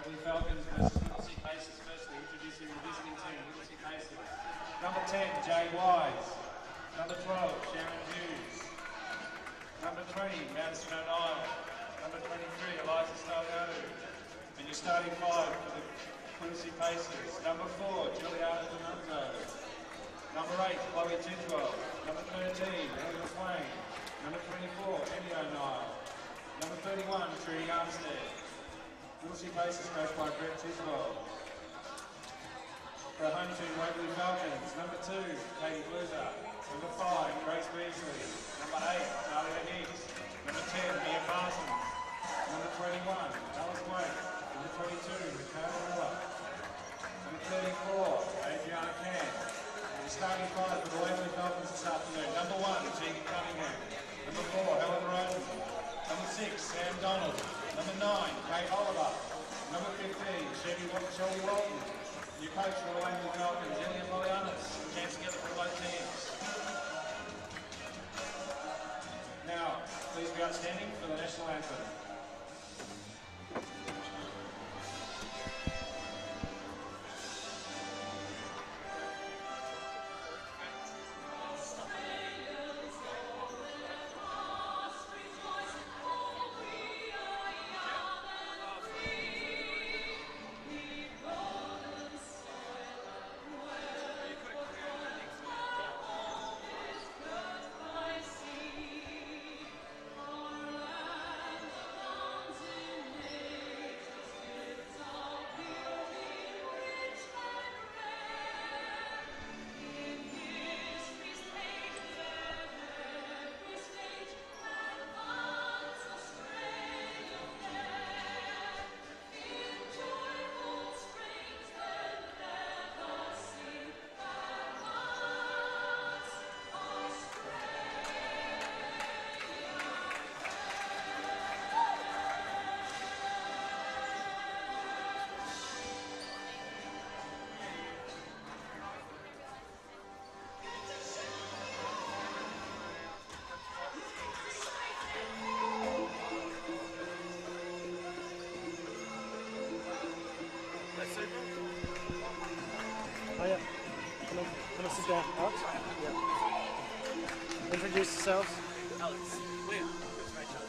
Waverley Falcons versus Whittlesea Pacers. Firstly, introducing the visiting team, Whittlesea Pacers. Number 10, Jay Wise. Number 12, Sharon Hughes. Number 20, Madison O'Neill. Number 23, Eliza Stalgado. And your starting five for the Whittlesea Pacers. Number 4, Juliana D'Annunzio. Number 8, Chloe Tidwell. Number 13, Elliot Swain. Number 24, Eddie O'Neill. Number 31, Trudy Armstead. Whittlesea Pacers coached by Brett Tiswell. For the home team, Waverley Falcons. Number 2, Katie Bluzer. Number 5, Grace Beasley. Number 8, Talia Higgs. Number 10, Mia Parsons. Number 21, Alice Wake. Number 22, Michaela Miller. Number 34, Adriana Can. And the starting five for the Waverley Falcons this afternoon. Number 1, Tegan Cunningham. Number 4, Helen Roden. Number 6, Sam Donald. Number 9, Kate Oliver. Number 15, Shelby Walton. Your coach for the Waverley Falcons, Ilya Polianis. Chance to get for both teams. Now, please be outstanding for the national anthem. Oh yeah. Can I sit down? Alex? Yeah. Introduce yourselves. Alex. Liam. Rachel.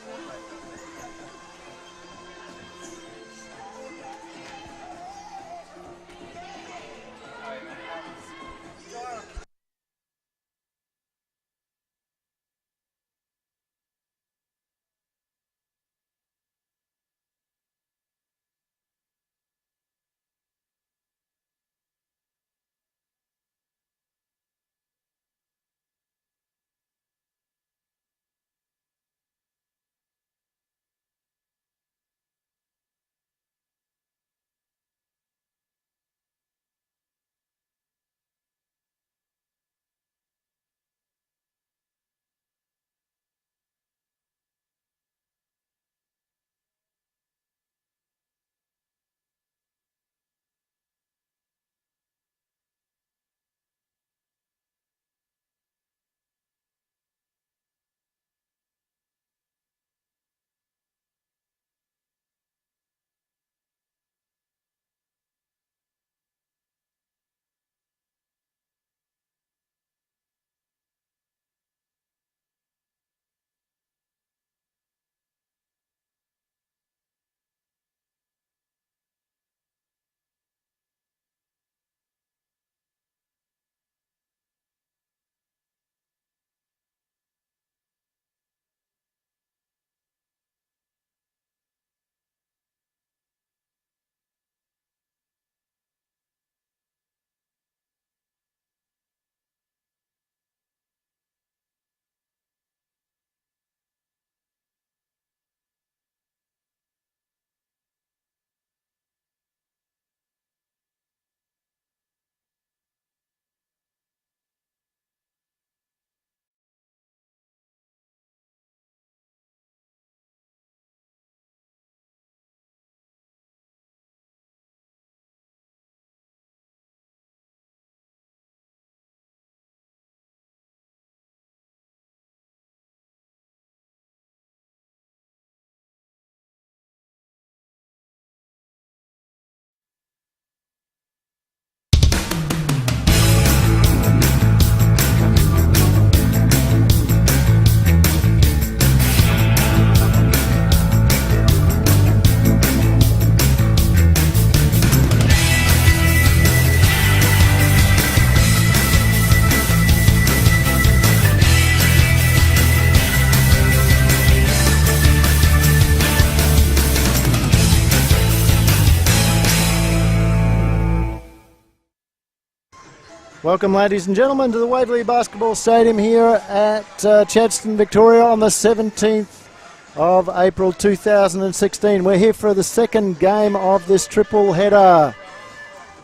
Welcome, ladies and gentlemen, to the Waverley Basketball Stadium here at Chadstone, Victoria on the 17th of April 2016. We're here for the second game of this triple header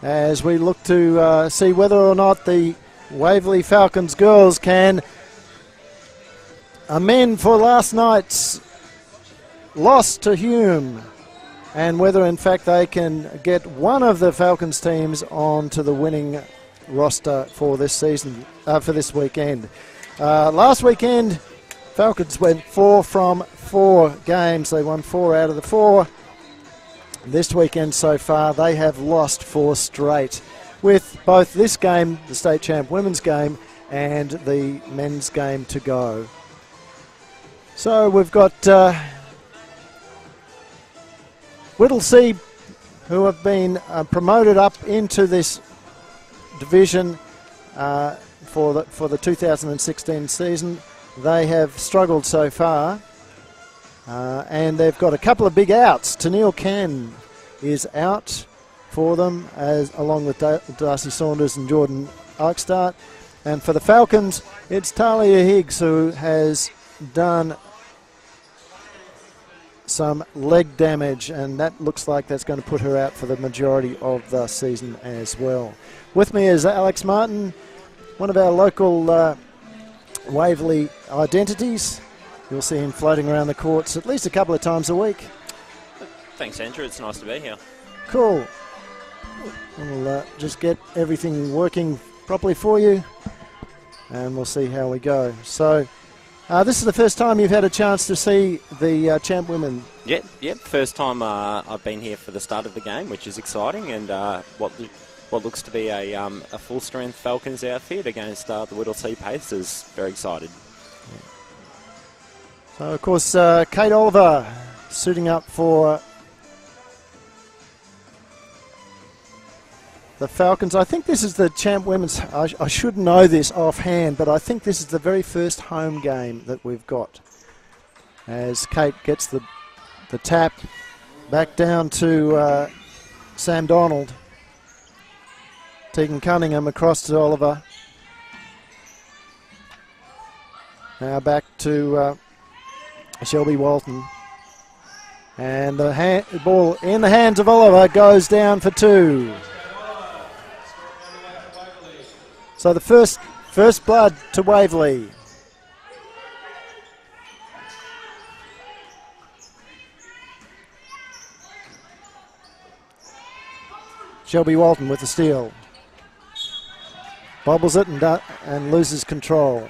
as we look to see whether or not the Waverley Falcons girls can amend for last night's loss to Hume, and whether in fact they can get one of the Falcons teams onto the winning roster for this season, for this weekend. Last weekend, Falcons went 4 from 4 games. They won 4 out of the 4. This weekend so far, they have lost 4 straight, with both this game, the state champ women's game, and the men's game to go. So we've got Whittlesea, who have been promoted up into this division for the 2016 season. They have struggled so far, and they've got a couple of big outs. Tennille Ken is out for them, along with Darcy Saunders and Jordan Arkstart. And for the Falcons, it's Talia Higgs, who has done some leg damage, and that looks like that's going to put her out for the majority of the season as well. With me is Alex Martin, one of our local Waverley identities. You'll see him floating around the courts at least a couple of times a week. Thanks, Andrew. It's nice to be here. Cool. We'll just get everything working properly for you, and we'll see how we go. So this is the first time you've had a chance to see the champ women. Yep. First time I've been here for the start of the game, which is exciting, and what looks to be a full-strength Falcons outfit against the Whittlesea Pacers. Very excited. So, of course, Kate Oliver suiting up for the Falcons. I think this is the champ women's. I should know this offhand, but I think this is the very first home game that we've got. As Kate gets the tap back down to Sam Donald. Tegan Cunningham across to Oliver. Now back to Shelby Walton. And the ball in the hands of Oliver goes down for 2. So the first blood to Waverley. Shelby Walton with the steal. Bobbles it and loses control.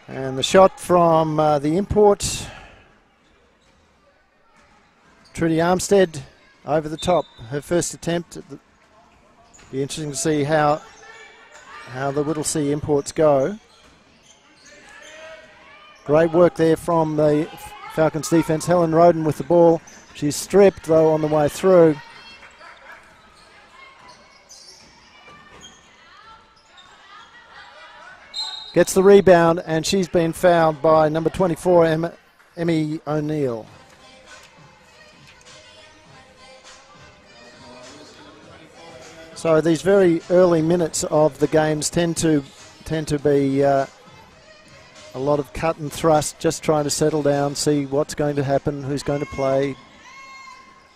And the shot from the import, Trudy Armstead, over the top. Her first attempt. Be interesting to see how the Whittlesea imports go. Great work there from the Falcons defence. Helen Roden with the ball. She's stripped though on the way through. Gets the rebound, and she's been fouled by number 24, Emmy O'Neill. So these very early minutes of the games tend to be a lot of cut and thrust, just trying to settle down, see what's going to happen, who's going to play,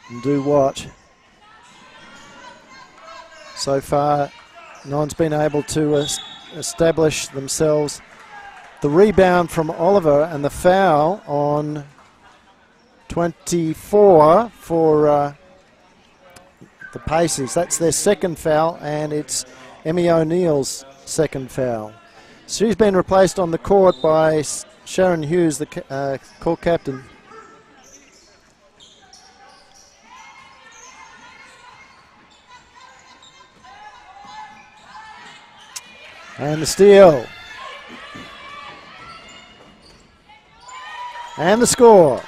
and do what. So far, no one's been able to establish themselves. The rebound from Oliver and the foul on 24 for the Pacers. That's their second foul, and it's Emmy O'Neill's second foul. She's been replaced on the court by Sharon Hughes, the court captain. And the steal. And the score.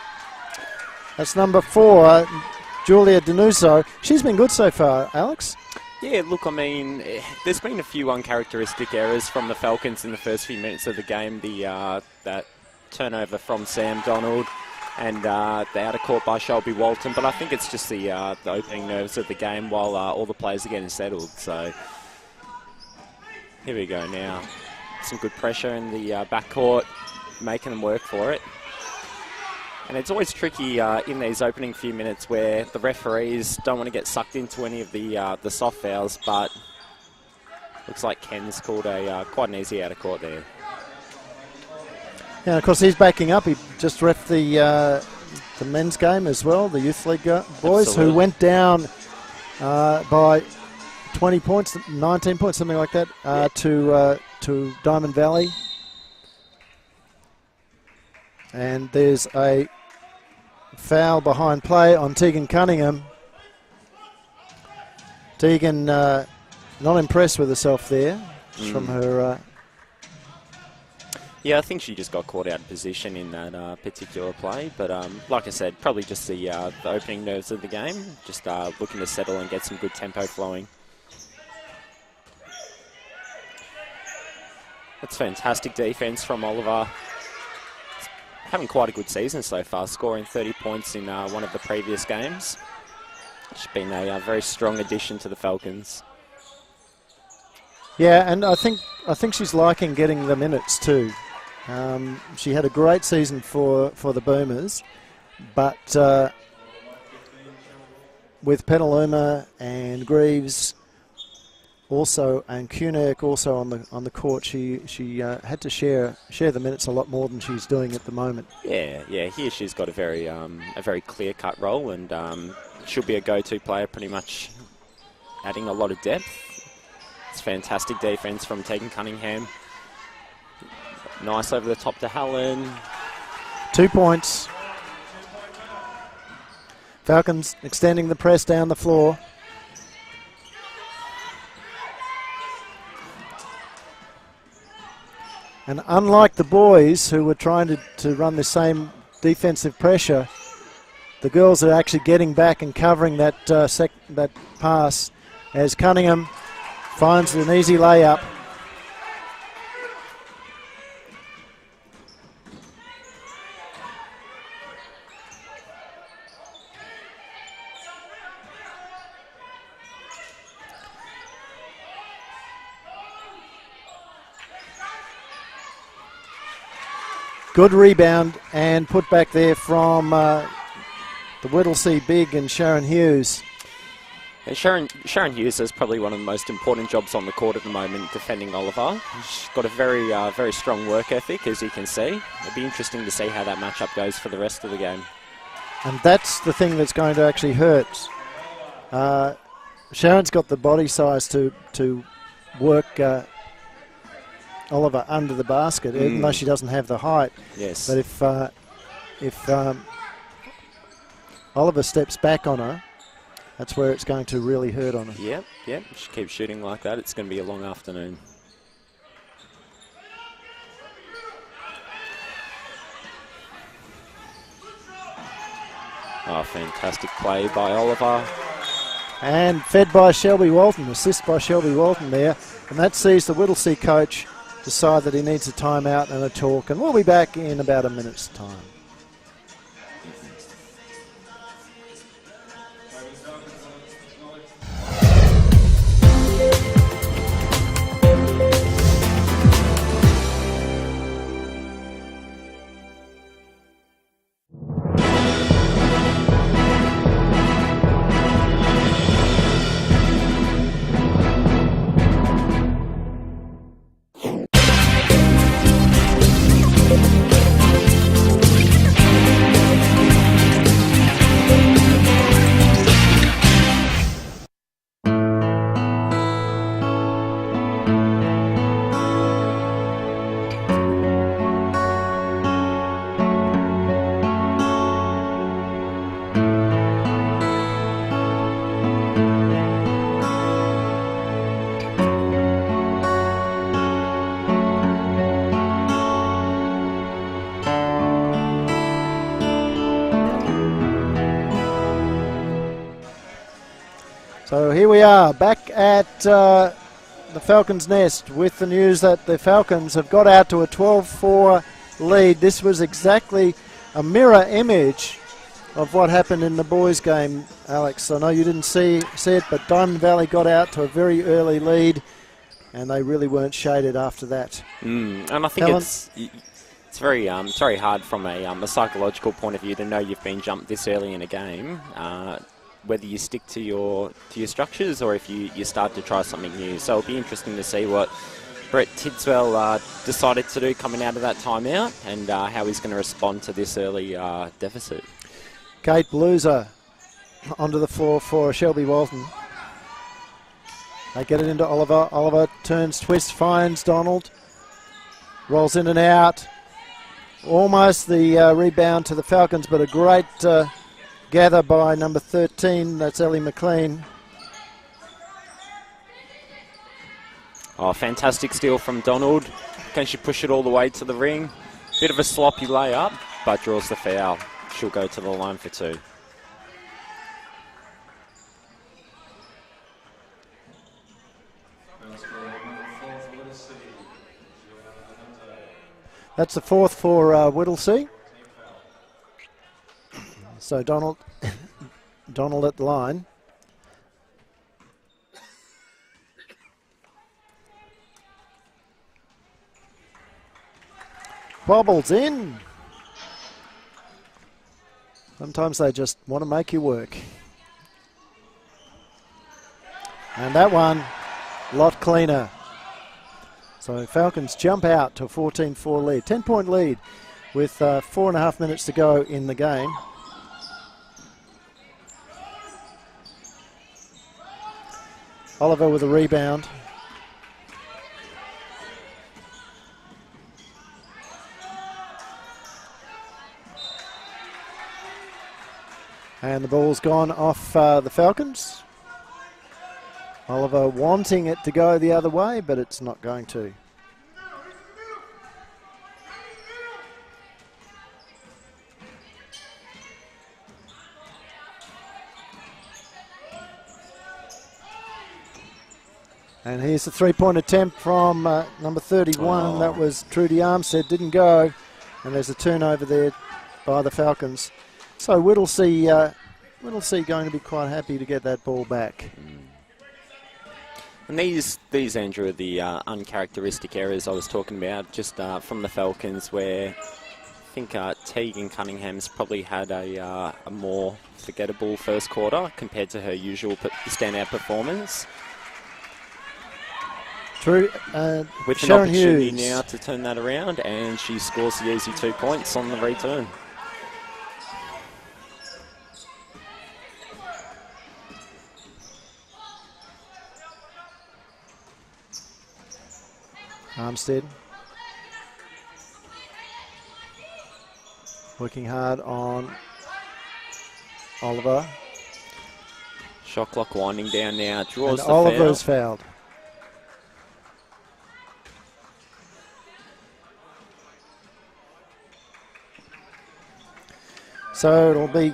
That's number 4, Julia Denuso. She's been good so far, Alex. Yeah, look, I mean, there's been a few uncharacteristic errors from the Falcons in the first few minutes of the game. That turnover from Sam Donald and the out of court by Shelby Walton. But I think it's just the opening nerves of the game while all the players are getting settled. So here we go now. Some good pressure in the backcourt, making them work for it. And it's always tricky in these opening few minutes where the referees don't want to get sucked into any of the soft fouls, but looks like Ken's called quite an easy out of court there. Yeah, of course he's backing up. He just reffed the men's game as well, the youth league boys. Absolutely. Who went down by 20 points, 19 points, something like that, to Diamond Valley. And there's a foul behind play on Tegan Cunningham. Tegan not impressed with herself there from her... Yeah, I think she just got caught out of position in that particular play. But like I said, probably just the opening nerves of the game. Just looking to settle and get some good tempo flowing. That's fantastic defence from Oliver. Having quite a good season so far, scoring 30 points in one of the previous games. It's been a very strong addition to the Falcons. Yeah, and I think she's liking getting the minutes too. She had a great season for the Boomers, but with Petaluma and Greaves also and Kunek also on the court, she had to share the minutes a lot more than she's doing at the moment. Yeah. Here she's got a very clear-cut role and she'll be a go-to player, pretty much adding a lot of depth. It's fantastic defence from Tegan Cunningham. Nice over the top to Helen. 2 points. Falcons extending the press down the floor. And unlike the boys who were trying to run the same defensive pressure, the girls are actually getting back and covering that that pass as Cunningham finds an easy layup. Good rebound and put back there from the Whittlesea big and Sharon Hughes. And Sharon Hughes has probably one of the most important jobs on the court at the moment, defending Oliver. She's got a very strong work ethic, as you can see. It'll be interesting to see how that matchup goes for the rest of the game. And that's the thing that's going to actually hurt. Sharon's got the body size to work Oliver under the basket, even though she doesn't have the height. Yes. But if Oliver steps back on her, that's where it's going to really hurt on her. Yep. She keeps shooting like that, it's going to be a long afternoon. Oh, fantastic play by Oliver. And fed by Shelby Walton, assist by Shelby Walton there. And that sees the Whittlesea coach decide that he needs a timeout and a talk. And we'll be back in about a minute's time. So here we are back at the Falcons' nest with the news that the Falcons have got out to a 12-4 lead. This was exactly a mirror image of what happened in the boys' game, Alex. I know you didn't see it, but Diamond Valley got out to a very early lead, and they really weren't shaded after that. And I think it's very hard from a psychological point of view to know you've been jumped this early in a game, whether you stick to your structures or if you start to try something new. So it'll be interesting to see what Brett Tidswell decided to do coming out of that timeout and how he's going to respond to this early deficit. Kate Bluser onto the floor for Shelby Walton. They get it into Oliver. Oliver turns, twists, finds Donald. Rolls in and out. Almost the rebound to the Falcons, but a great gather by number 13. That's Ellie McLean. Oh, fantastic steal from Donald. Can she push it all the way to the ring? Bit of a sloppy layup, but draws the foul. She'll go to the line for 2. That's the 4th for Whittlesea. So Donald at the line. Bobbles in. Sometimes they just want to make you work. And that one, a lot cleaner. So Falcons jump out to a 14-4 lead. 10-point lead with 4.5 minutes to go in the game. Oliver with a rebound. And the ball's gone off the Falcons. Oliver wanting it to go the other way, but it's not going to. And here's the three-point attempt from number 31. That was Trudy Armstead, didn't go. And there's a turnover there by the Falcons. So Whittlesea going to be quite happy to get that ball back. And these Andrew, are the uncharacteristic errors I was talking about, just from the Falcons, where I think Tegan Cunningham's probably had a more forgettable first quarter compared to her usual standout performance. True. With Sharon an opportunity Hughes now to turn that around, and she scores the easy 2 points on the return. Armstead working hard on Oliver. Shot clock winding down now. Draws and the Oliver's foul. fouled. So it'll be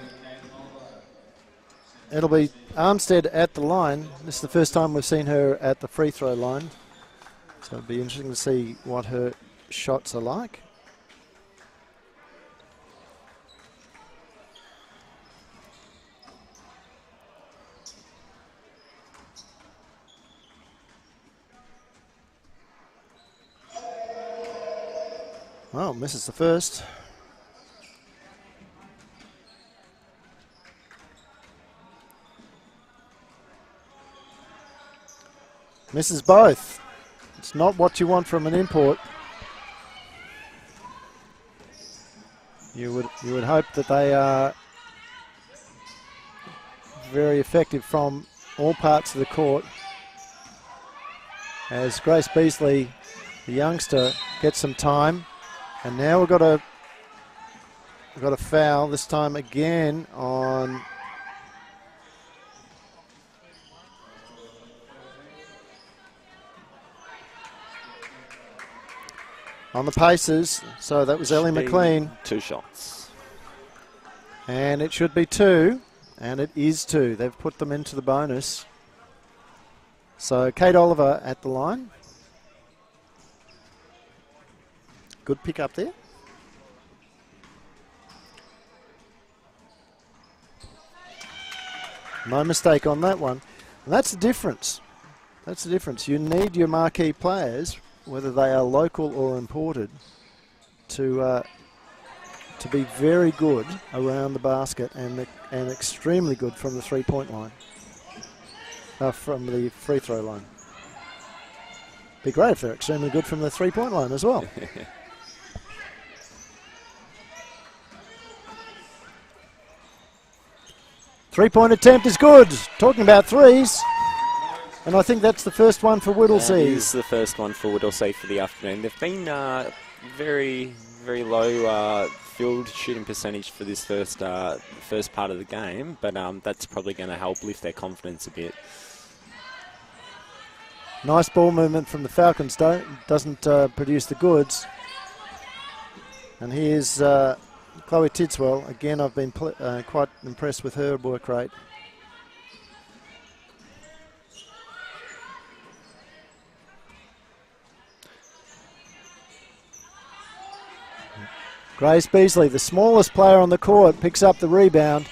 Armstead at the line. This is the first time we've seen her at the free throw line. So it'll be interesting to see what her shots are like. Well, misses the first. Misses both. It's not what you want from an import. You would hope that they are very effective from all parts of the court. As Grace Beasley, the youngster, gets some time, and now we've got a foul this time again on the Pacers. So that was Ellie McLean. 2 shots. And it should be 2, and it is 2. They've put them into the bonus. So Kate Oliver at the line. Good pick up there. No mistake on that one. And that's the difference. That's the difference. You need your marquee players, whether they are local or imported, to be very good around the basket and extremely good from the three-point line, from the free throw line. Be great if they're extremely good from the three-point line as well. Three-point attempt is good. Talking about threes. And I think that's the first one for Whittlesea. That is the first one for Whittlesea for the afternoon. They've been very, very low field shooting percentage for this first part of the game, but that's probably going to help lift their confidence a bit. Nice ball movement from the Falcons, doesn't produce the goods. And here's Chloe Tidswell. Again, I've been quite impressed with her work rate. Grace Beasley, the smallest player on the court, picks up the rebound.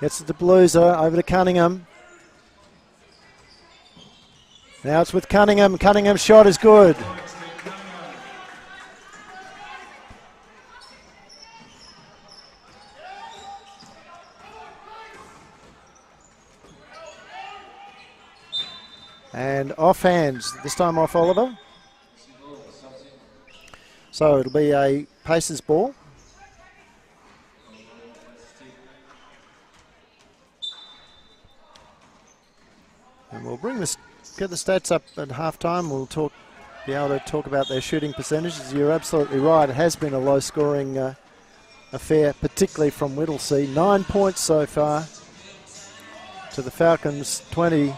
Gets it to Blueser, over to Cunningham. Now it's with Cunningham. Cunningham's shot is good. And off hands, this time off Oliver. So it'll be a Pacers ball. And we'll get the stats up at halftime. We'll be able to talk about their shooting percentages. You're absolutely right. It has been a low-scoring affair, particularly from Whittlesea. 9 points so far to the Falcons, 20.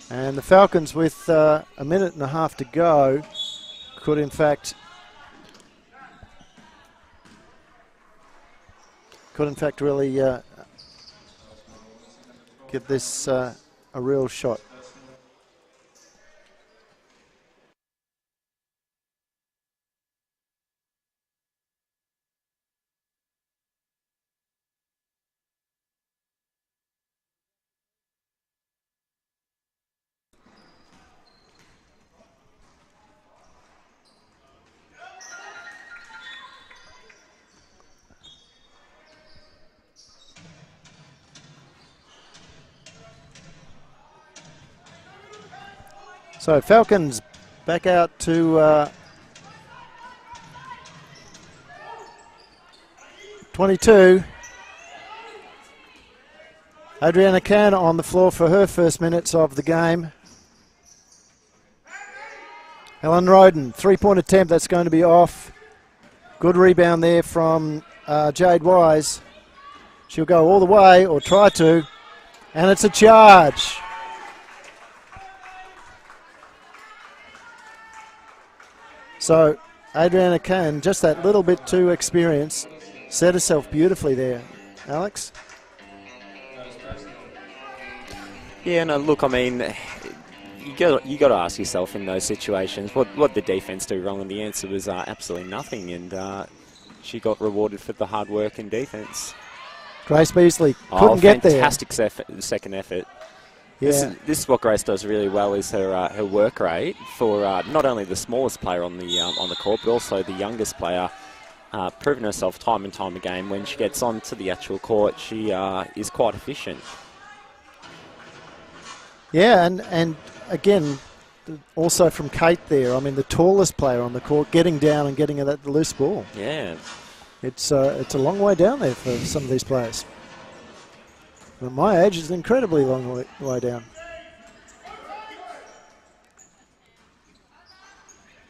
And the Falcons, with a minute and a half to go, could in fact really give this a real shot. So Falcons back out to 22. Adriana Can on the floor for her first minutes of the game. Helen Roden, three-point attempt, that's going to be off. Good rebound there from Jade Wise. She'll go all the way, or try to, and it's a charge. So Adriana Can, just that little bit too experienced, set herself beautifully there. Alex? Yeah, no, look, I mean, you got to ask yourself in those situations, what did the defence do wrong? And the answer was absolutely nothing, and she got rewarded for the hard work in defence. Grace Beasley couldn't get there. Fantastic second effort. Yeah. This is what Grace does really well, is her work rate for not only the smallest player on the court, but also the youngest player, proven herself time and time again. When she gets onto the actual court, she is quite efficient. Yeah, and again, also from Kate there, I mean, the tallest player on the court, getting down and getting at that loose ball. Yeah. It's a long way down there for some of these players. At my age, it's an incredibly long way down.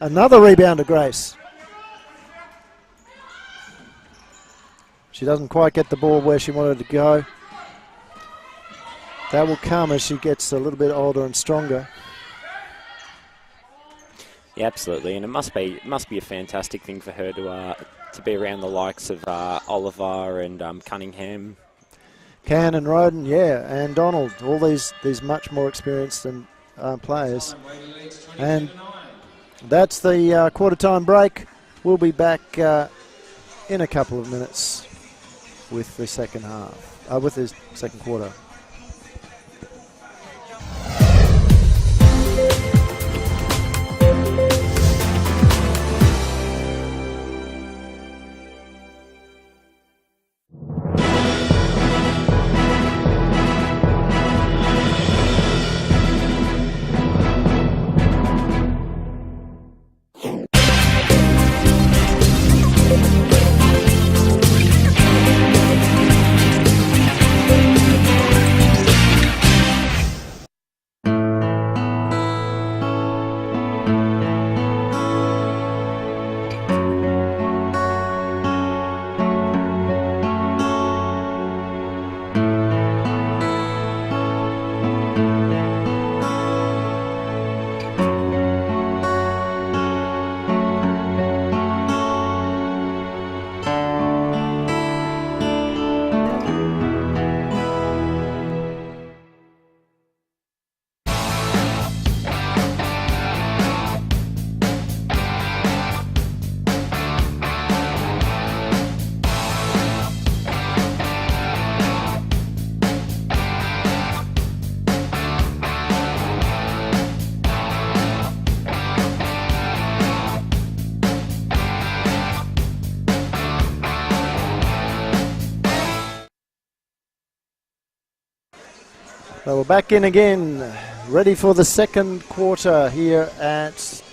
Another rebound to Grace. She doesn't quite get the ball where she wanted to go. That will come as she gets a little bit older and stronger. Yeah, absolutely, and it must be a fantastic thing for her to be around the likes of Oliver and Cunningham. Can and Roden, yeah, and Donald, all these much more experienced than players. And that's the quarter-time break. We'll be back in a couple of minutes with the second half, with the second quarter. So we're back in again, ready for the second quarter here at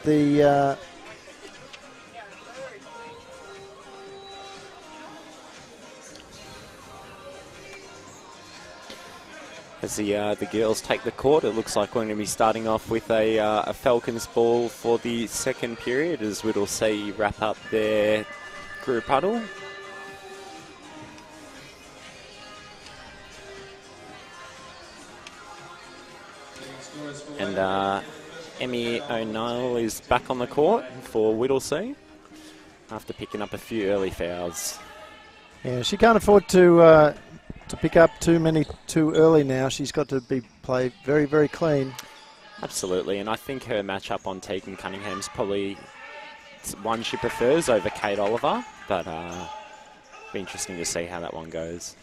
the as the girls take the court. It looks like we're going to be starting off with a Falcons ball for the second period as Whittlesea wrap up their group huddle. And Emmy O'Neill is back on the court for Whittlesea after picking up a few early fouls. Yeah, she can't afford to pick up too many too early now. She's got to be played very, very clean. Absolutely, and I think her matchup on Tegan Cunningham's probably one she prefers over Kate Oliver, but be interesting to see how that one goes.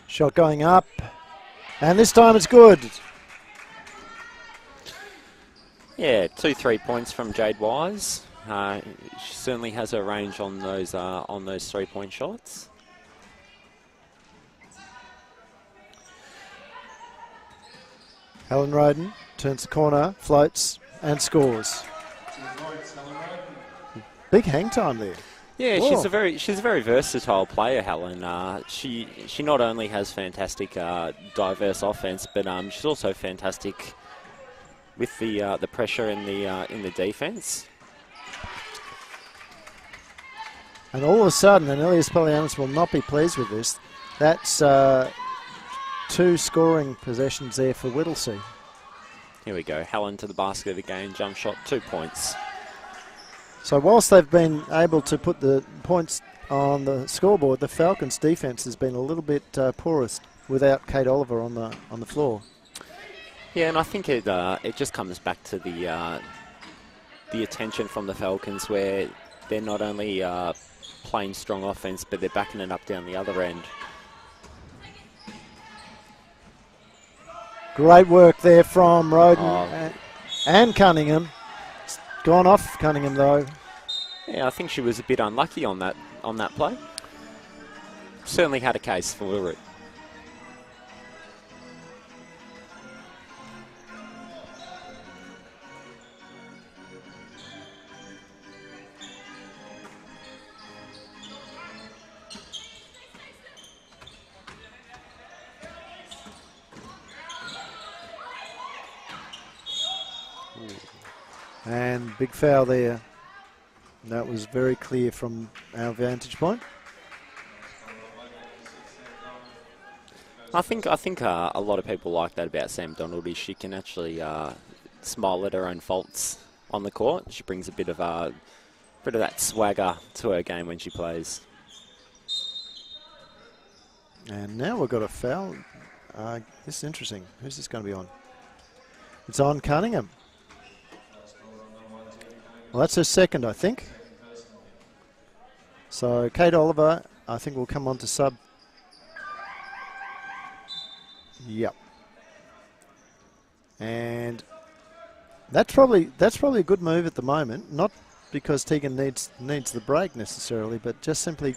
Shot going up, and this time it's good. Yeah, 2 3 points from Jade Wise. She certainly has her range on those 3-point shots. Helen Roden turns the corner, floats, and scores. Big hang time there. Yeah, Whoa. she's a very versatile player, Helen. She not only has fantastic diverse offense, but she's also fantastic with the pressure in the defense. And all of a sudden, and Elias Polianis will not be pleased with this, that's 2 scoring possessions there for Whittlesea. Here we go. Helen to the basket again. Jump shot, 2 points. So whilst they've been able to put the points on the scoreboard, the Falcons' defence has been a little bit porous without Kate Oliver on the floor. Yeah, and I think it just comes back to the attention from the Falcons, where they're not only playing strong offense, but they're backing it up down the other end. Great work there from Roden and Cunningham. It's gone off Cunningham though. Yeah, I think she was a bit unlucky on that play. Certainly had a case for it. And big foul there. That was very clear from our vantage point. I think a lot of people like that about Sam Donald is she can actually smile at her own faults on the court. She brings a bit of that swagger to her game when she plays. And now we've got a foul. This is interesting. Who's this going to be on? It's on Cunningham. Well, that's her second, I think. So Kate Oliver, I think, will come on to sub. Yep. And that's probably a good move at the moment. Not because Tegan needs the break necessarily, but just simply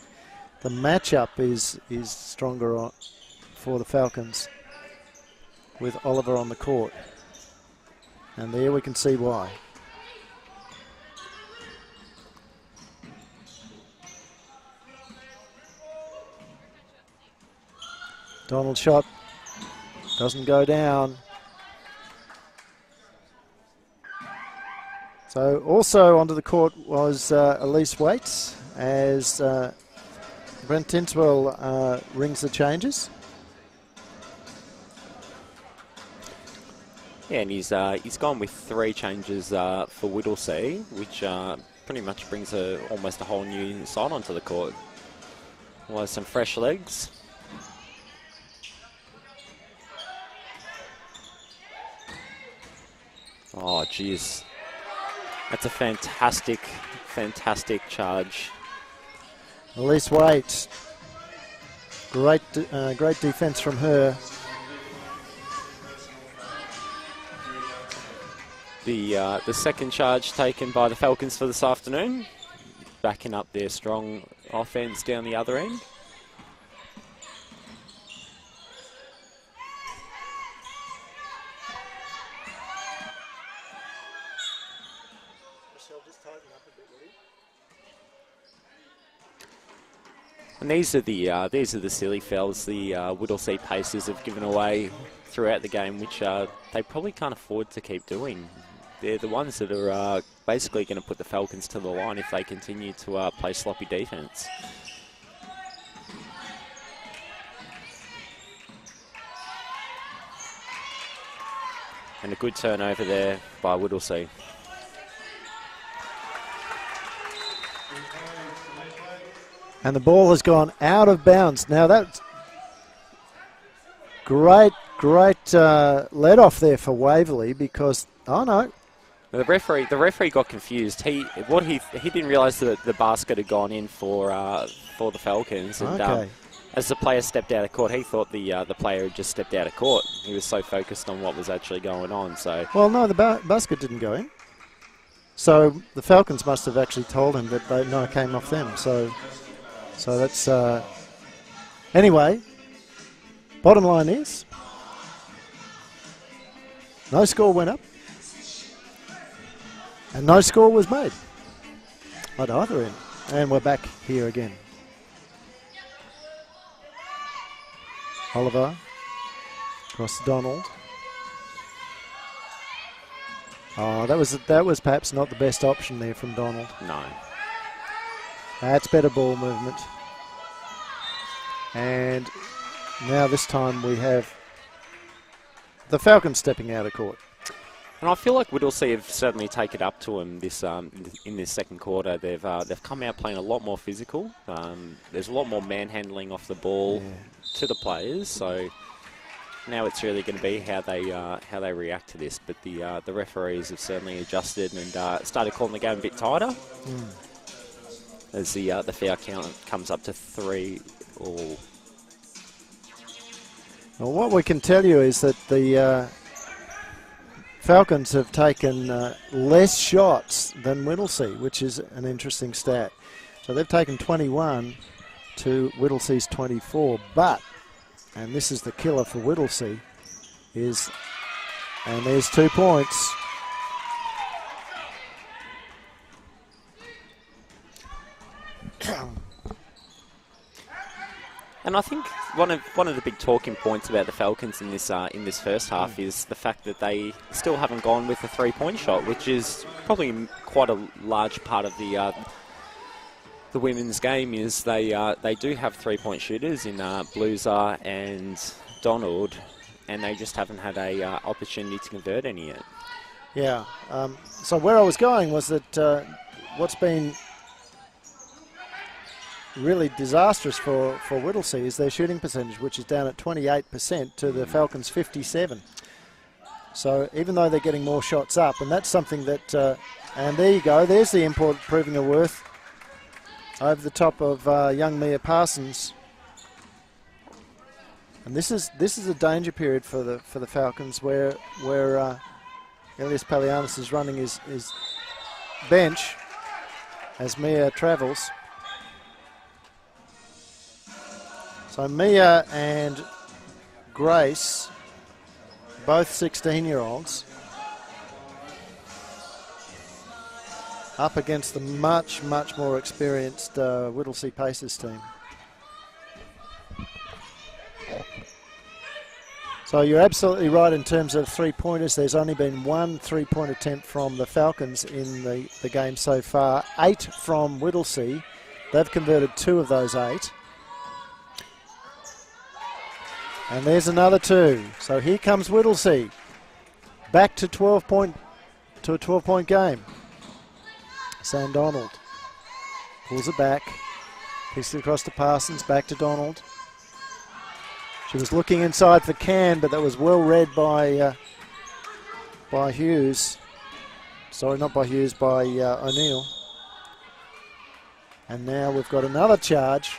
the matchup is stronger for the Falcons with Oliver on the court. And there we can see why. Donald's shot doesn't go down. So also onto the court was Elise Waits as Brent Tinswell rings the changes. Yeah, and he's gone with 3 changes for Whittlesea, which pretty much brings almost a whole new side onto the court. Well, some fresh legs. Oh, geez. That's a fantastic charge. Elise Waite. Great defence from her. The second charge taken by the Falcons for this afternoon, backing up their strong offense down the other end. And these are the silly fouls the Whittlesea Pacers have given away throughout the game, which they probably can't afford to keep doing. They're the ones that are basically going to put the Falcons to the line if they continue to play sloppy defence. And a good turnover there by Whittlesea. And the ball has gone out of bounds. Now that's great let off there for Waverley because, oh no. The referee got confused. He didn't realise that the basket had gone in for the Falcons. And okay. As the player stepped out of court, he thought the player had just stepped out of court. He was so focused on what was actually going on. So well, no, the basket didn't go in. So the Falcons must have actually told him that it came off them. So that's anyway. Bottom line is no score went up. And no score was made at either end. And we're back here again. Oliver across to Donald. Oh, that was perhaps not the best option there from Donald. No. That's better ball movement. And now this time we have the Falcons stepping out of court. And I feel like Whittlesea have certainly taken it up to them this in this second quarter. They've come out playing a lot more physical. There's a lot more manhandling off the ball to the players. So now it's really going to be how they react to this. But the referees have certainly adjusted and started calling the game a bit tighter. As the foul count comes up to 3 all. Well, what we can tell you is that the Falcons have taken less shots than Whittlesea, which is an interesting stat. So they've taken 21 to Whittlesea's 24, but, and this is the killer for Whittlesea, and there's 2 points. And I think one of the big talking points about the Falcons in this first half is the fact that they still haven't gone with the 3-point shot, which is probably quite a large part of the women's game. Is they do have 3-point shooters in Bluza and Donald, and they just haven't had a opportunity to convert any yet. Yeah. So where I was going was that what's been really disastrous for Whittlesea is their shooting percentage, which is down at 28% to the Falcons' 57%. So even though they're getting more shots up, and that's something that, and there you go, there's the import proving her worth over the top of young Mia Parsons. And this is a danger period for the Falcons, where Elias Palianis is running his bench as Mia travels. So Mia and Grace, both 16-year-olds, up against the much more experienced Whittlesea Pacers team. So you're absolutely right in terms of three-pointers. There's only been one three-point attempt from the Falcons in the game so far. 8 from Whittlesea. They've converted 2 of those 8. And there's another 2. So here comes Whittlesea. Back to a 12-point game. Sam Donald pulls it back. Kicks it across to Parsons. Back to Donald. She was looking inside for Can, but that was well read by Hughes. Sorry, not by Hughes, by O'Neill. And now we've got another charge.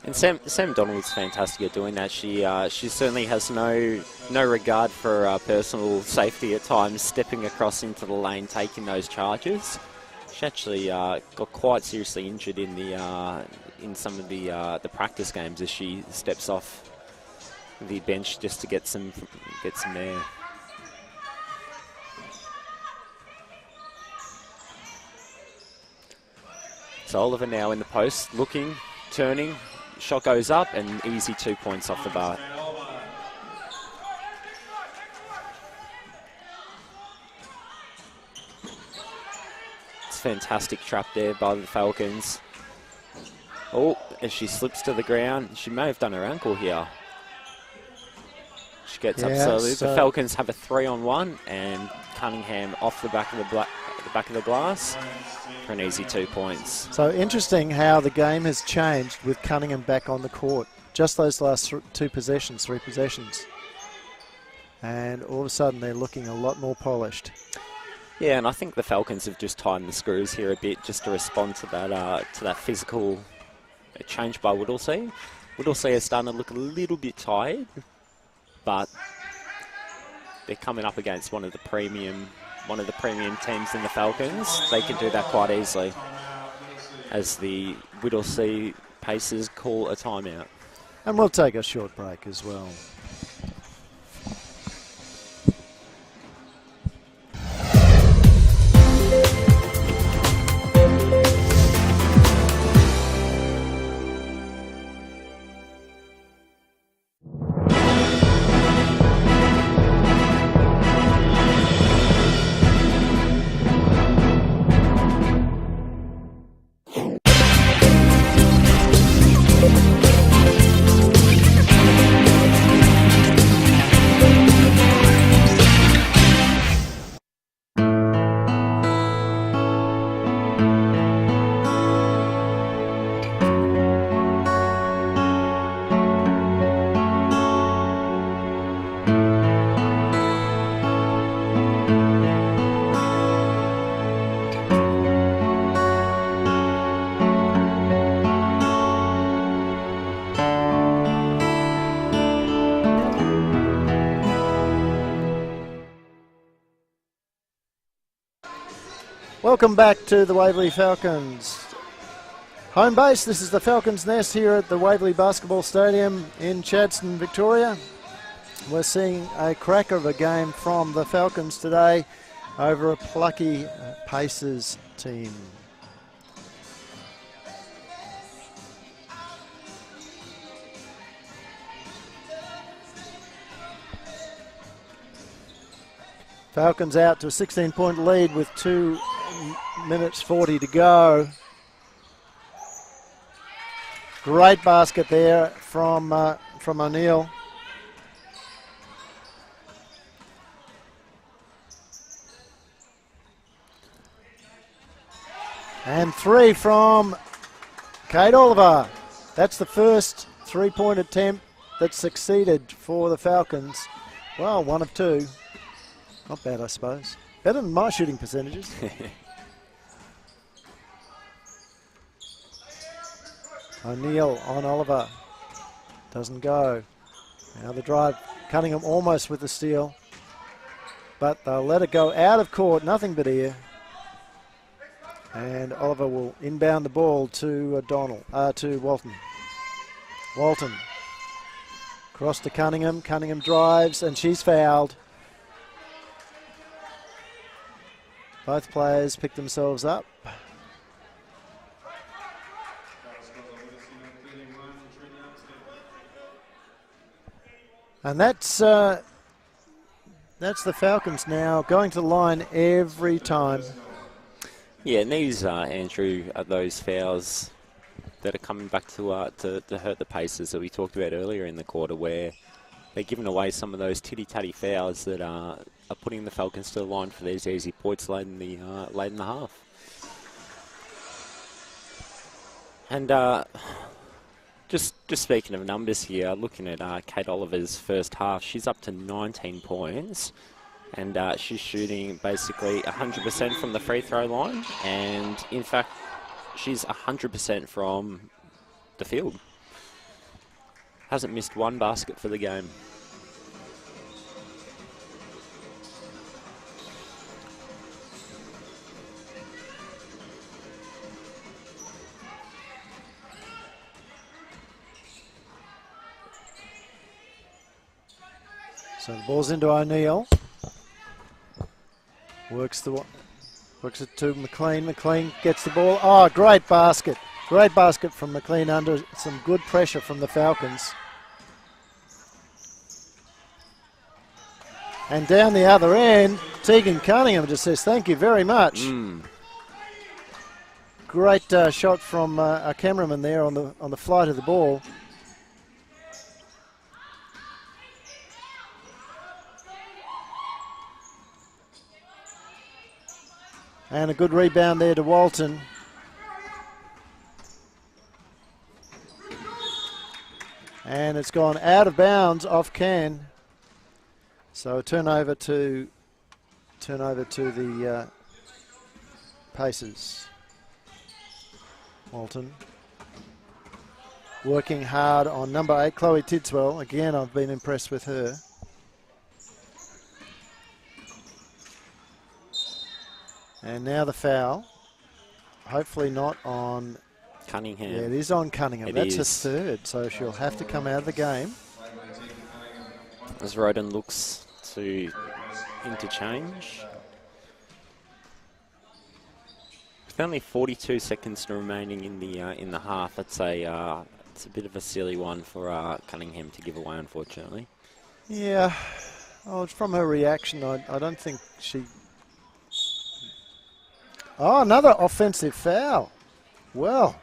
And Sam Donald's fantastic at doing that. She certainly has no regard for personal safety at times, stepping across into the lane, taking those charges. She actually got quite seriously injured in some of the practice games as she steps off the bench just to get some air. So Oliver now in the post, looking, turning, shot goes up, and easy 2 points off the bar. It's a fantastic trap there by the Falcons. Oh, as she slips to the ground, she may have done her ankle here. She gets up slowly. The Falcons have a 3-on-1, and Cunningham off the back of the glass for an easy 2 points. So interesting how the game has changed with Cunningham back on the court. Just those last 3 possessions. And all of a sudden they're looking a lot more polished. Yeah, and I think the Falcons have just tightened the screws here a bit just to respond to that physical change by Whittlesea. Whittlesea is starting to look a little bit tired, but they're coming up against one of the premium teams in the Falcons. They can do that quite easily as the Whittlesea Pacers call a timeout. And we'll take a short break as well. Welcome back to the Waverley Falcons home base. This is the Falcons' Nest here at the Waverley Basketball Stadium in Chadstone, Victoria. We're seeing a cracker of a game from the Falcons today over a plucky Pacers team. Falcons out to a 16-point lead with 2 minutes 40 to go. Great basket there from O'Neill. And 3 from Kate Oliver. That's the first three-point attempt that succeeded for the Falcons. Well, 1 of 2. Not bad, I suppose. Better than my shooting percentages. O'Neill on Oliver. Doesn't go. Now the drive. Cunningham almost with the steal. But they'll let it go out of court. Nothing but air. And Oliver will inbound the ball to to Walton. Walton. Cross to Cunningham. Cunningham drives and she's fouled. Both players pick themselves up. And that's the Falcons now going to the line every time. Yeah, and these, Andrew, are those fouls that are coming back to hurt the Pacers that we talked about earlier in the quarter, where they're giving away some of those titty-tatty fouls that are putting the Falcons to the line for these easy points late in the half. And just speaking of numbers here, looking at Kate Oliver's first half, she's up to 19 points. And she's shooting basically 100% from the free throw line. And in fact, she's 100% from the field. Hasn't missed one basket for the game. So the ball's into O'Neill. Works it to McLean. McLean gets the ball. Oh, great basket. Great basket from McLean under some good pressure from the Falcons. And down the other end, Tegan Cunningham just says, thank you very much. Great shot from our cameraman there on the flight of the ball. And a good rebound there to Walton. And it's gone out of bounds off Can. So a turnover to the Pacers. Walton working hard on number 8, Chloe Tidswell. Again, I've been impressed with her. And now the foul. Hopefully not on Cunningham. Yeah, it is on Cunningham. It That's is. a third, so she'll have to come out of the game. As Roden looks to interchange. With only 42 seconds remaining in the half, it's a bit of a silly one for Cunningham to give away, unfortunately. Yeah, from her reaction, I don't think she... Oh, another offensive foul. Well.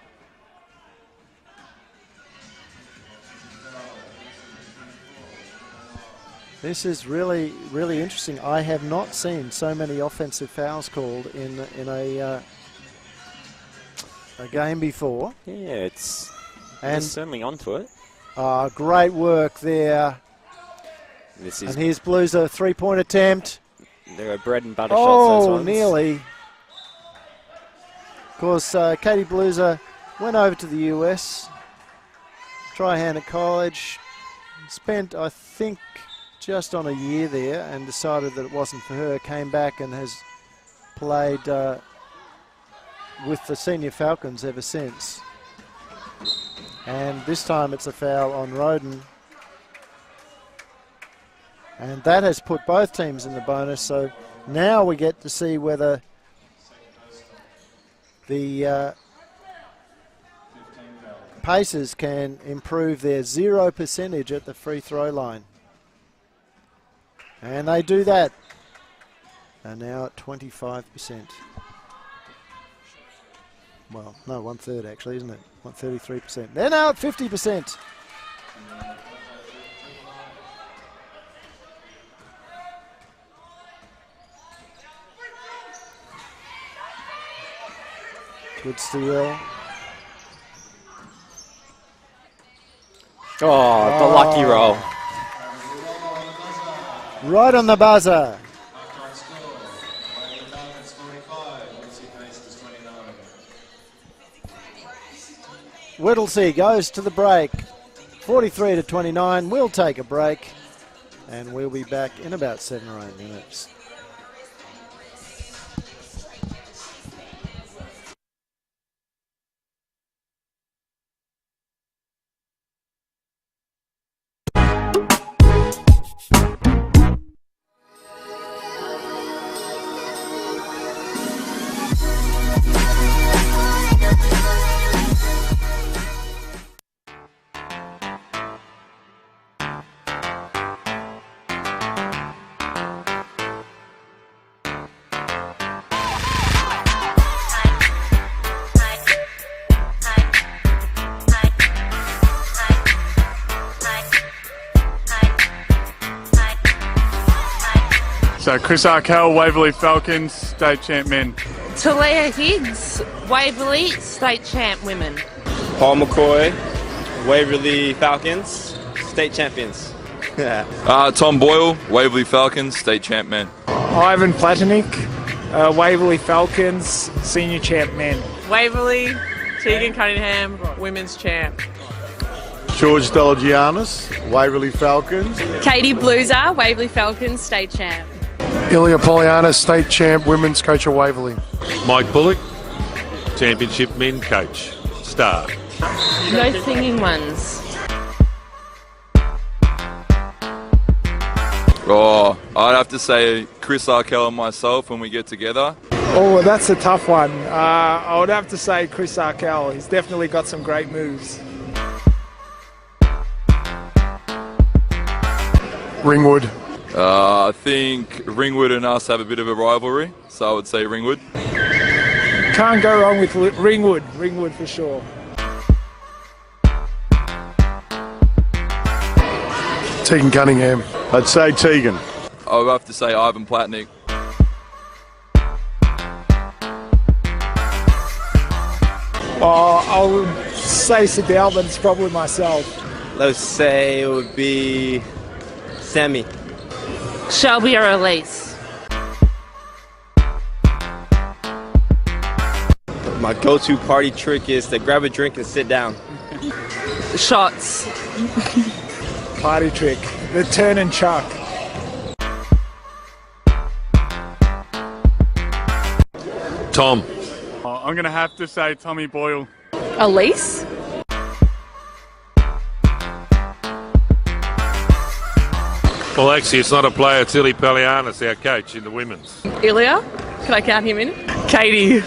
This is really, really interesting. I have not seen so many offensive fouls called in a game before. Yeah, it's certainly onto it. Great work there. And here's Blues, a three-point attempt. There are bread and butter shots, those ones. Nearly. Of course, Katie Bluser went over to the US, Tri-Hand College, spent, I think, just on a year there and decided that it wasn't for her, came back and has played with the senior Falcons ever since. And this time it's a foul on Roden. And that has put both teams in the bonus, so now we get to see whether the Pacers can improve their 0 percentage at the free throw line. And they do that. They're now at 25%. Well, no, 1/3 actually, isn't it? 33%. They're now at 50%. Good steal. Oh, the lucky roll. Right on the buzzer. Whittlesea goes to the break. 43-29. We'll take a break. And we'll be back in about 7 or 8 minutes. So Chris Arkell, Waverley Falcons, state champ men. Talia Higgs, Waverley State Champ Women. Paul McCoy, Waverley Falcons, state champions. Tom Boyle, Waverley Falcons, state champ men. Ivan Platonik, Waverley Falcons, senior champ men. Waverley, Tegan Cunningham, Women's Champ. George Delagianis, Waverley Falcons. Katie Blueser, Waverley Falcons, State Champ. Ilya Poliana, State Champ, Women's Coach of Waverley. Mike Bullock, Championship Men Coach, Star. No singing ones. Oh, I'd have to say Chris Arkell and myself when we get together. Oh, that's a tough one. I would have to say Chris Arkell. He's definitely got some great moves. Ringwood. I think Ringwood and us have a bit of a rivalry, so I would say Ringwood. Can't go wrong with Ringwood. Ringwood for sure. Tegan Cunningham. I'd say Tegan. I would have to say Ivan Platnik. Oh, I would say Sidel, but it's probably myself. Let's say it would be Sammy. Shelby or Elise. My go-to party trick is to grab a drink and sit down. Shots. Party trick. The turn and chuck. Tom. I'm going to have to say Tommy Boyle. Elise? Well, actually, it's not a player. It's Ilya Polianis, our coach in the women's. Ilya? Can I count him in? Katie.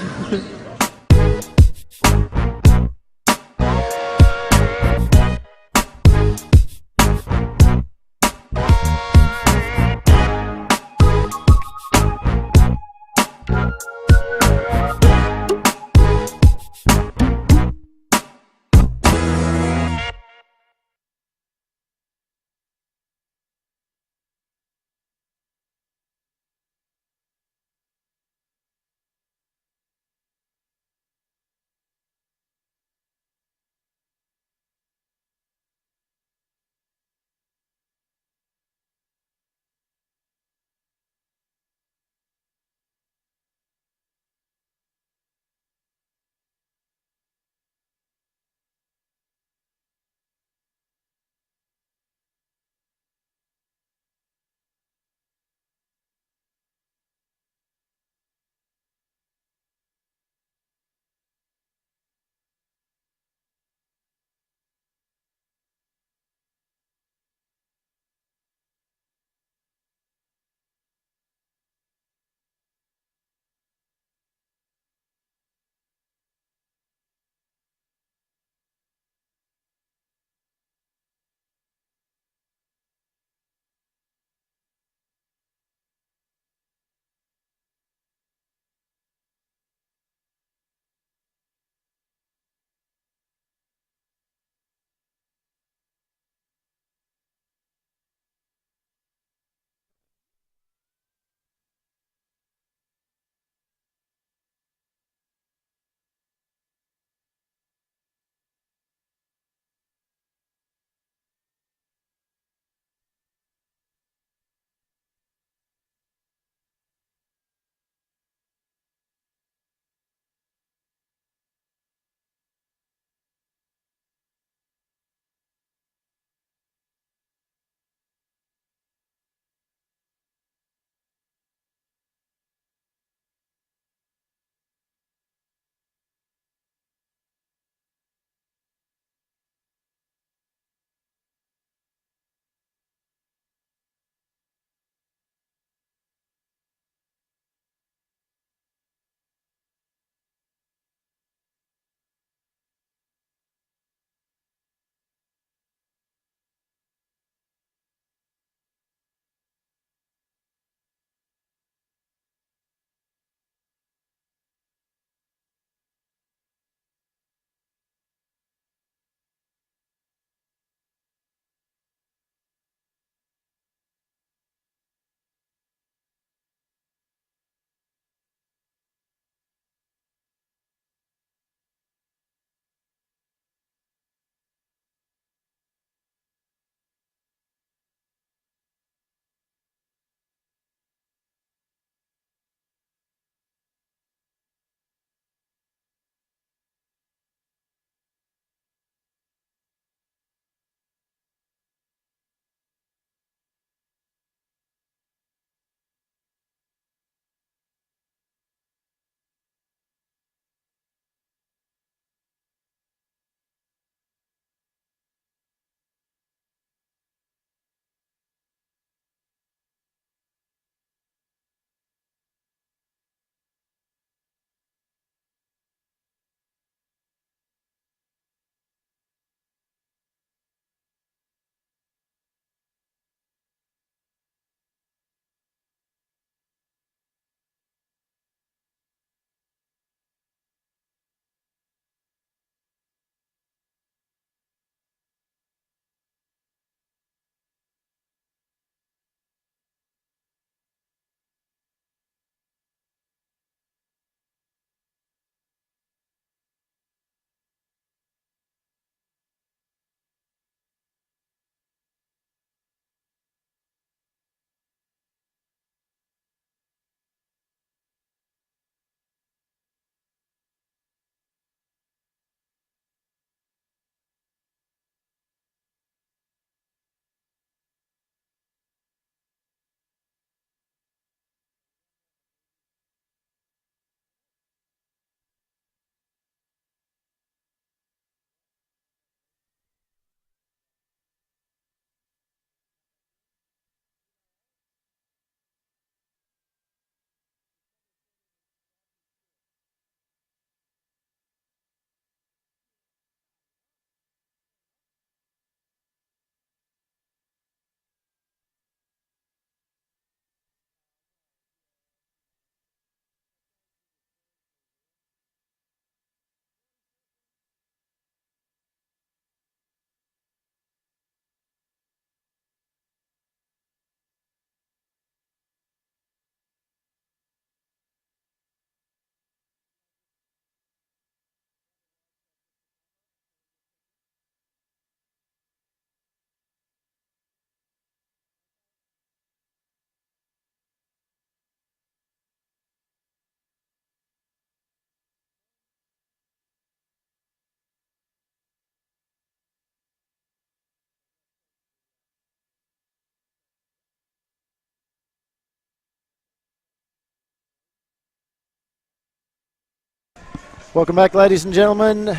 Welcome back, ladies and gentlemen,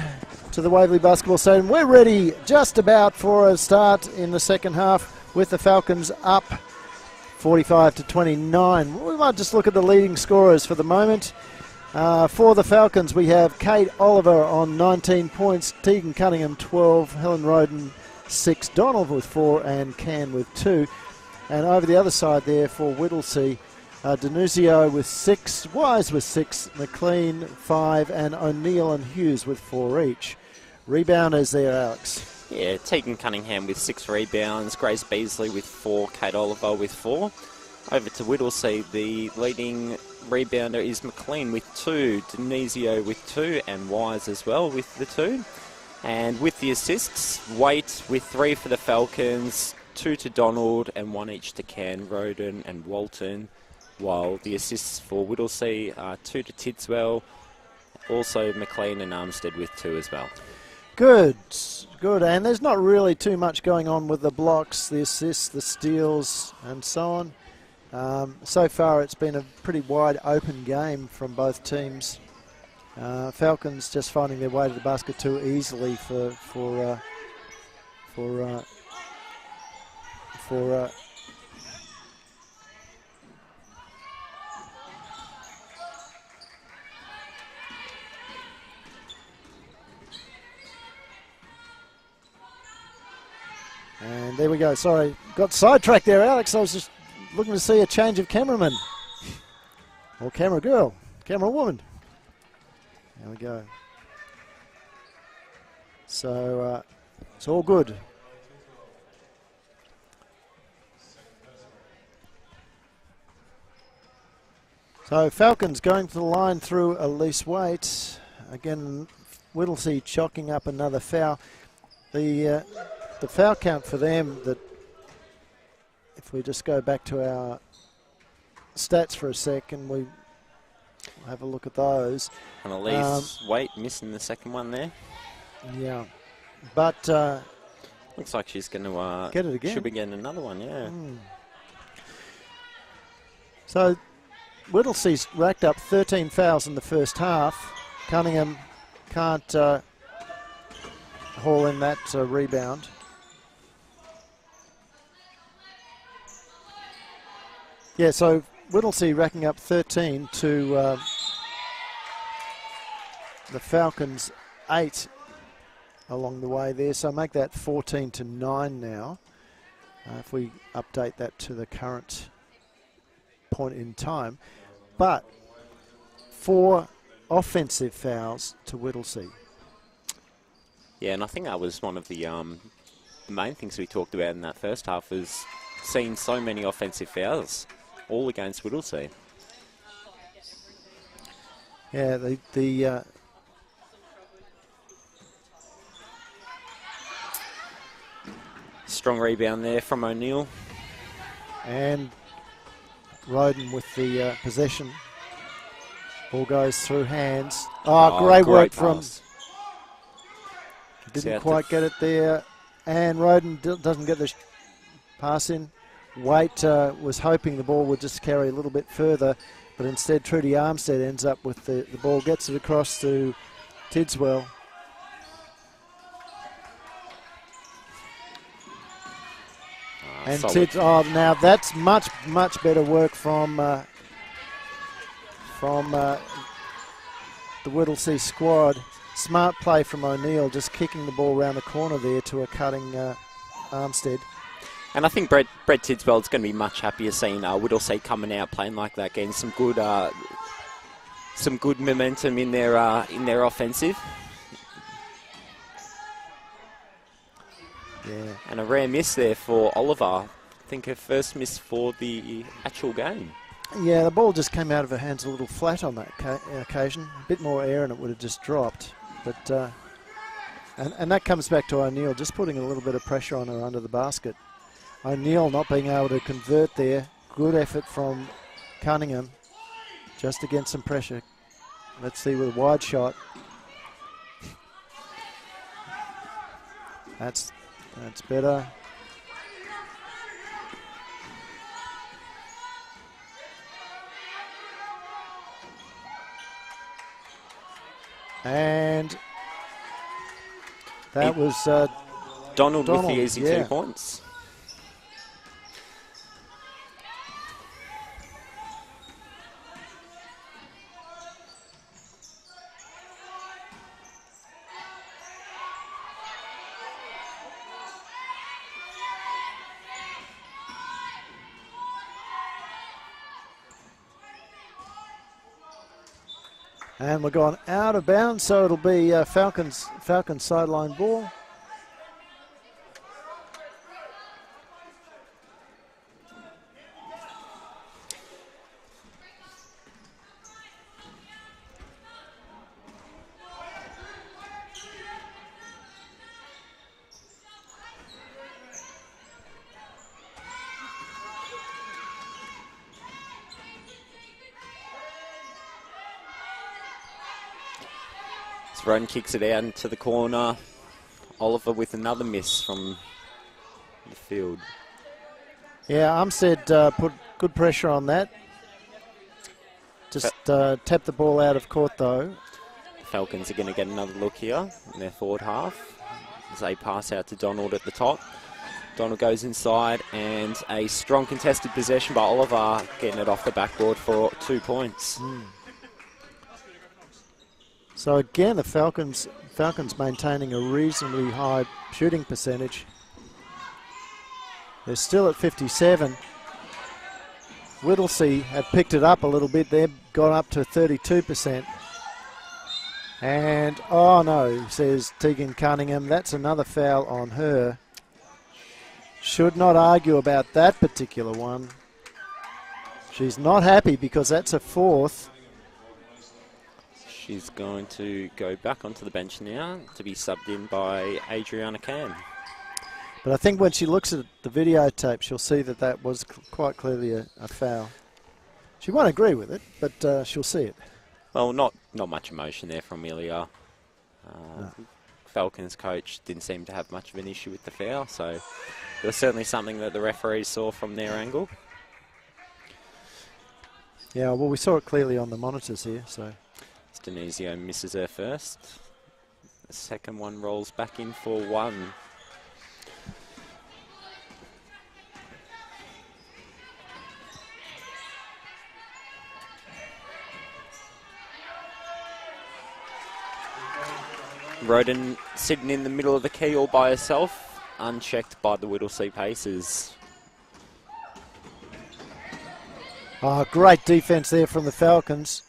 to the Waverley Basketball Stadium. We're ready just about for a start in the second half with the Falcons up 45-29. We might just look at the leading scorers for the moment. For the Falcons, we have Kate Oliver on 19 points, Tegan Cunningham 12, Helen Roden 6, Donald with 4, and Can with 2. And over the other side there for Whittlesea, Denuzio with 6, Wise with 6, McLean 5, and O'Neill and Hughes with 4 each. Rebounders there, Alex. Yeah, Tegan Cunningham with 6 rebounds, Grace Beasley with 4, Kate Oliver with 4. Over to Whittlesea, the leading rebounder is McLean with 2, Denuzio with 2, and Wise as well with the 2. And with the assists, Waite with 3 for the Falcons, 2 to Donald, and 1 each to Can, Roden, and Walton. While the assists for Whittlesea are 2 to Tidswell, also McLean and Armstead with 2 as well. Good. And there's not really too much going on with the blocks, the assists, the steals, and so on. So far, it's been a pretty wide open game from both teams. Falcons just finding their way to the basket too easily for And there we go. Sorry, got sidetracked there, Alex. I was just looking to see a change of cameraman. Or camera girl, camera woman. There we go. So it's all good. So Falcons going to the line through Elise Waite. Again, Whittlesea chalking up another foul. The foul count for them, that if we just go back to our stats for a second, we have a look at those. And Elise Waite missing the second one there. Yeah, but looks like she's going to get it again. Should be getting another one, yeah. So Whittlesea's racked up 13 fouls in the first half. Cunningham can't haul in that rebound. Yeah, so Whittlesea racking up 13 to the Falcons 8 along the way there. So make that 14-9 now. If we update that to the current point in time. But 4 offensive fouls to Whittlesea. Yeah, and I think that was one of the main things we talked about in that first half, was seeing so many offensive fouls, all against Whittlesea. Yeah, the strong rebound there from O'Neill. And Roden with the possession. Ball goes through hands. Oh, great work from... Didn't quite get it there. And Roden doesn't get the pass in. Waite was hoping the ball would just carry a little bit further, but instead Trudy Armstead ends up with the ball, gets it across to Tidswell. And now that's much better work from the Whittlesea squad. Smart play from O'Neill, just kicking the ball around the corner there to a cutting Armstead. And I think Brett Tidswell's going to be much happier seeing Whittlesea coming out playing like that, getting some good momentum in their offensive. Yeah. And a rare miss there for Oliver. I think her first miss for the actual game. Yeah, the ball just came out of her hands a little flat on that occasion. A bit more air and it would have just dropped. But and that comes back to O'Neill, just putting a little bit of pressure on her under the basket. O'Neill not being able to convert there. Good effort from Cunningham, just against some pressure. Let's see with a wide shot. That's better. And that was Donald with the easy 2 points. And we're gone out of bounds, so it'll be Falcons sideline ball. Roden kicks it out into the corner. Oliver with another miss from the field. Yeah, Umstead put good pressure on that. Just tapped the ball out of court though. The Falcons are going to get another look here in their forward half as they pass out to Donald at the top. Donald goes inside and a strong contested possession by Oliver, getting it off the backboard for 2 points. So again, the Falcons maintaining a reasonably high shooting percentage. They're still at 57. Whittlesea have picked it up a little bit. They've gone up to 32%. And, oh no, says Tegan Cunningham, that's another foul on her. Should not argue about that particular one. She's not happy because that's a fourth. She's going to go back onto the bench now to be subbed in by Adriana Cam. But I think when she looks at the videotape, she'll see that that was quite clearly a foul. She won't agree with it, but she'll see it. Well, not much emotion there from Ilya. No. Falcons coach didn't seem to have much of an issue with the foul, so it was certainly something that the referees saw from their angle. Yeah, well, we saw it clearly on the monitors here, so... Denisio misses her first. The second one rolls back in for one. Roden sitting in the middle of the key all by herself, unchecked by the Whittlesea Pacers. Oh, great defence there from the Falcons.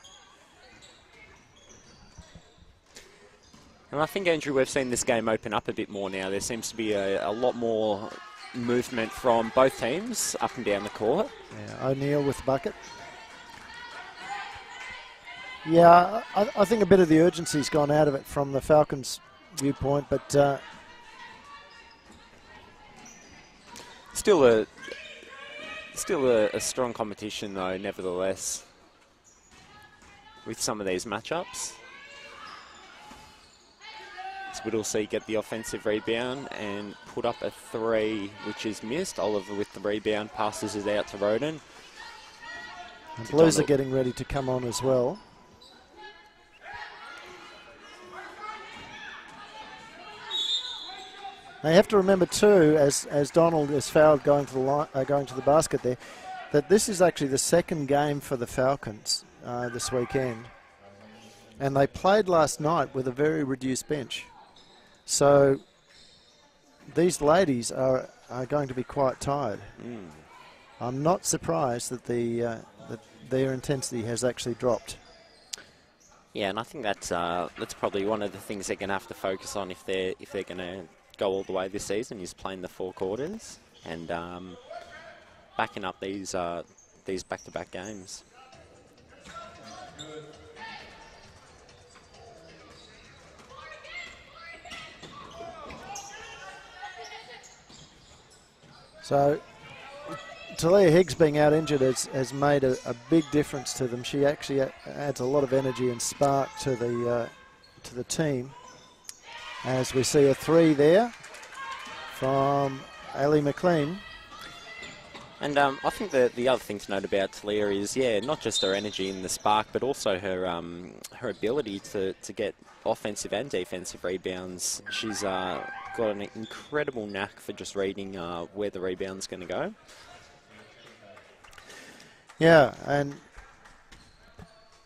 And I think, Andrew, we've seen this game open up a bit more now. There seems to be a lot more movement from both teams up and down the court. Yeah, O'Neill with the bucket. Yeah, I think a bit of the urgency's gone out of it from the Falcons' viewpoint, but still a strong competition, though, nevertheless, with some of these matchups. Whittlesea get the offensive rebound and put up a three, which is missed. Oliver with the rebound passes it out to Roden. And Blues are getting ready to come on as well. Now you have to remember too, as Donald is fouled going to the basket there, that this is actually the second game for the Falcons this weekend, and they played last night with a very reduced bench. So these ladies are going to be quite tired. I'm not surprised that that their intensity has actually dropped. Yeah, and I think that's probably one of the things they're going to have to focus on if they're going to go all the way this season, is playing the four quarters and backing up these back-to-back games. So Talia Higgs being out injured has made a big difference to them. She actually adds a lot of energy and spark to the team. As we see a three there from Ali McLean. And I think the other thing to note about Talia is, not just her energy in the spark, but also her ability to get offensive and defensive rebounds. She's got an incredible knack for just reading where the rebound's going to go. Yeah, and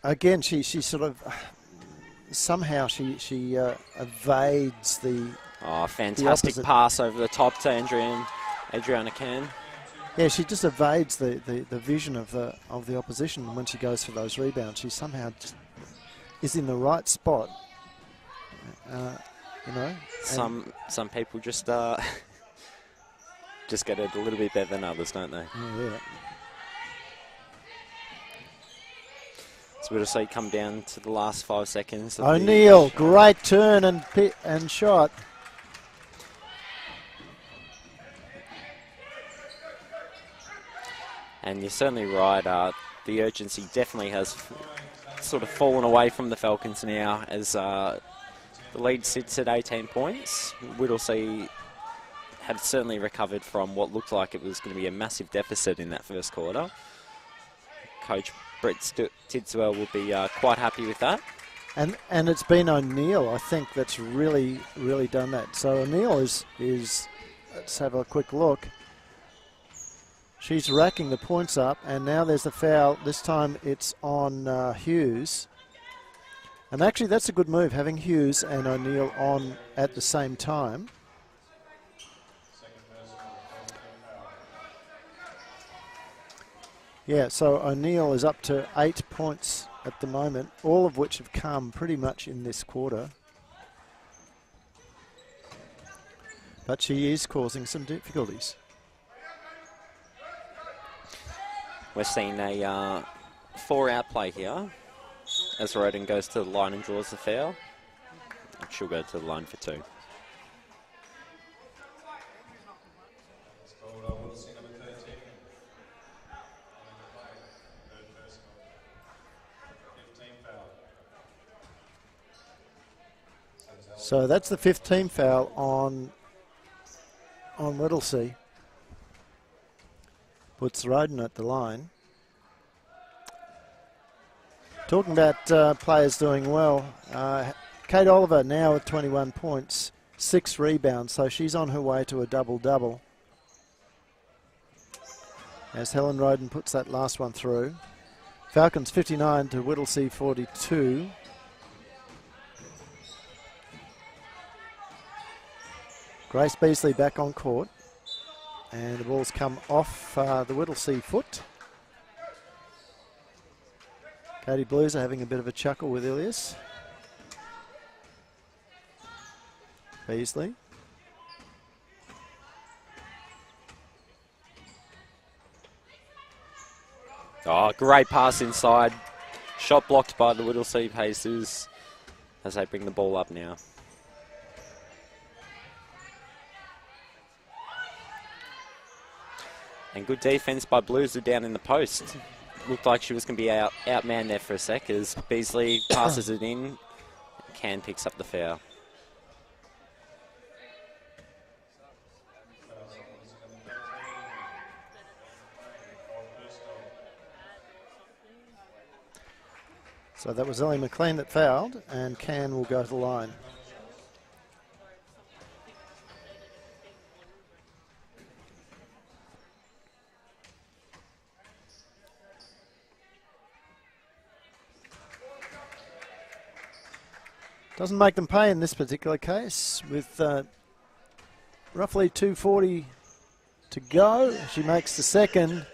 again, she sort of somehow she evades the fantastic pass over the top to Adriana Can. Yeah, she just evades the vision of the opposition when she goes for those rebounds. She somehow just is in the right spot. You know. Some people just get it a little bit better than others, don't they? Yeah. So we'll see come down to the last 5 seconds. O'Neill, great turn and shot. And you're certainly right. The urgency definitely has sort of fallen away from the Falcons now as the lead sits at 18 points. Whittlesea have certainly recovered from what looked like it was going to be a massive deficit in that first quarter. Coach Brett Tidswell will be quite happy with that. And it's been O'Neill, I think, that's really done that. So O'Neill is let's have a quick look. She's racking the points up, and now there's a foul. This time it's on Hughes. And actually that's a good move, having Hughes and O'Neill on at the same time. Yeah, so O'Neill is up to 8 points at the moment, all of which have come pretty much in this quarter. But she is causing some difficulties. We're seeing a 4-out play here as Roden goes to the line and draws the foul. And she'll go to the line for 2. So that's the 15th foul on Whittlesea. Puts Roden at the line. Talking about players doing well, Kate Oliver now at 21 points, 6 rebounds, so she's on her way to a double-double. As Helen Roden puts that last one through. Falcons 59 to Whittlesea 42. Grace Beasley back on court. And the ball's come off the Whittlesea foot. Katie Blues are having a bit of a chuckle with Ilias. Beasley. Oh, great pass inside. Shot blocked by the Whittlesea Pacers as they bring the ball up now. And good defence by Blues down in the post. Looked like she was going to be outmanned there for a sec as Beasley passes it in. Can picks up the foul. So that was Ellie McLean that fouled, and Can will go to the line. Doesn't make them pay in this particular case. With roughly 2:40 to go, she makes the second.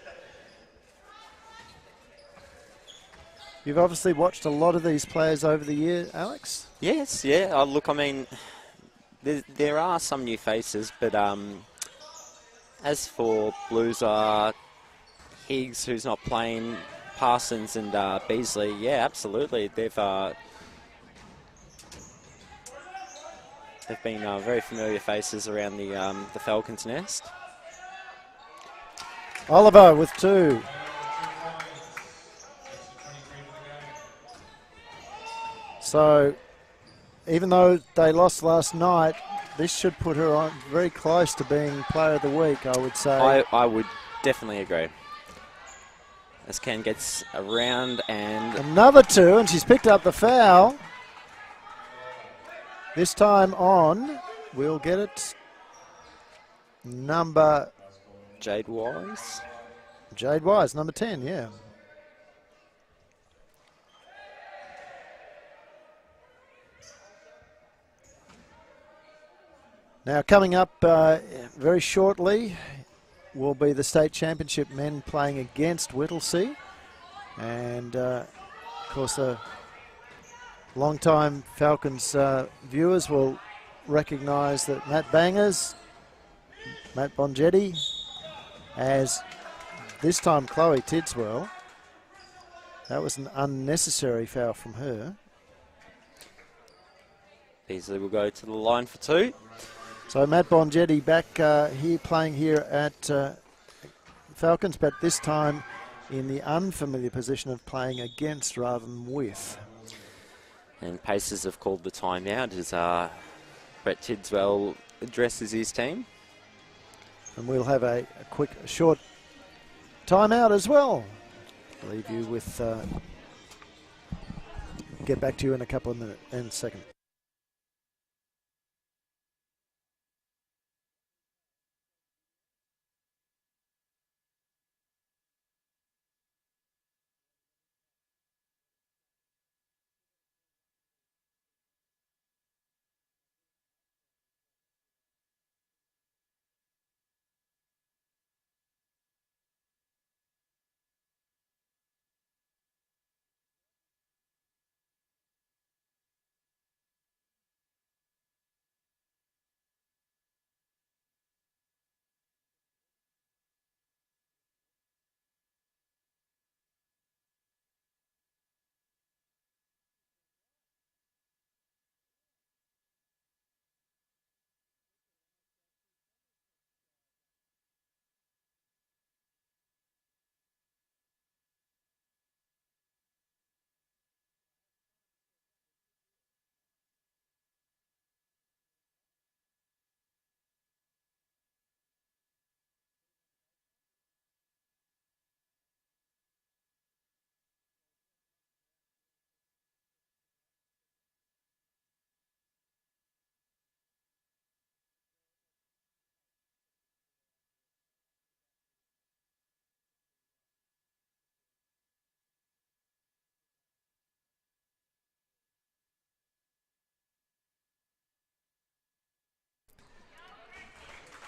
You've obviously watched a lot of these players over the year, Alex? Yes, yeah. Look, I mean, there are some new faces, but as for Blues, Higgs, who's not playing, Parsons and Beasley, yeah, absolutely. They've been very familiar faces around the Falcons' nest. Oliver with 2. So, even though they lost last night, this should put her on very close to being Player of the Week, I would say. I would definitely agree. As Ken gets around and... Another 2, and she's picked up the foul. This time on, we'll get it. Number... Jade Wise. Jade Wise, number 10, yeah. Now coming up very shortly will be the state championship men playing against Whittlesea. And of course the long-time Falcons viewers will recognise that Matt Bongetti, as this time Chloe Tidswell. That was an unnecessary foul from her. Beasley will go to the line for 2. So Matt Bongetti back here playing here at Falcons, but this time in the unfamiliar position of playing against rather than with. And Pacers have called the timeout as Brett Tidswell addresses his team. And we'll have a short timeout as well. I'll leave you with, get back to you in a couple of minutes and seconds.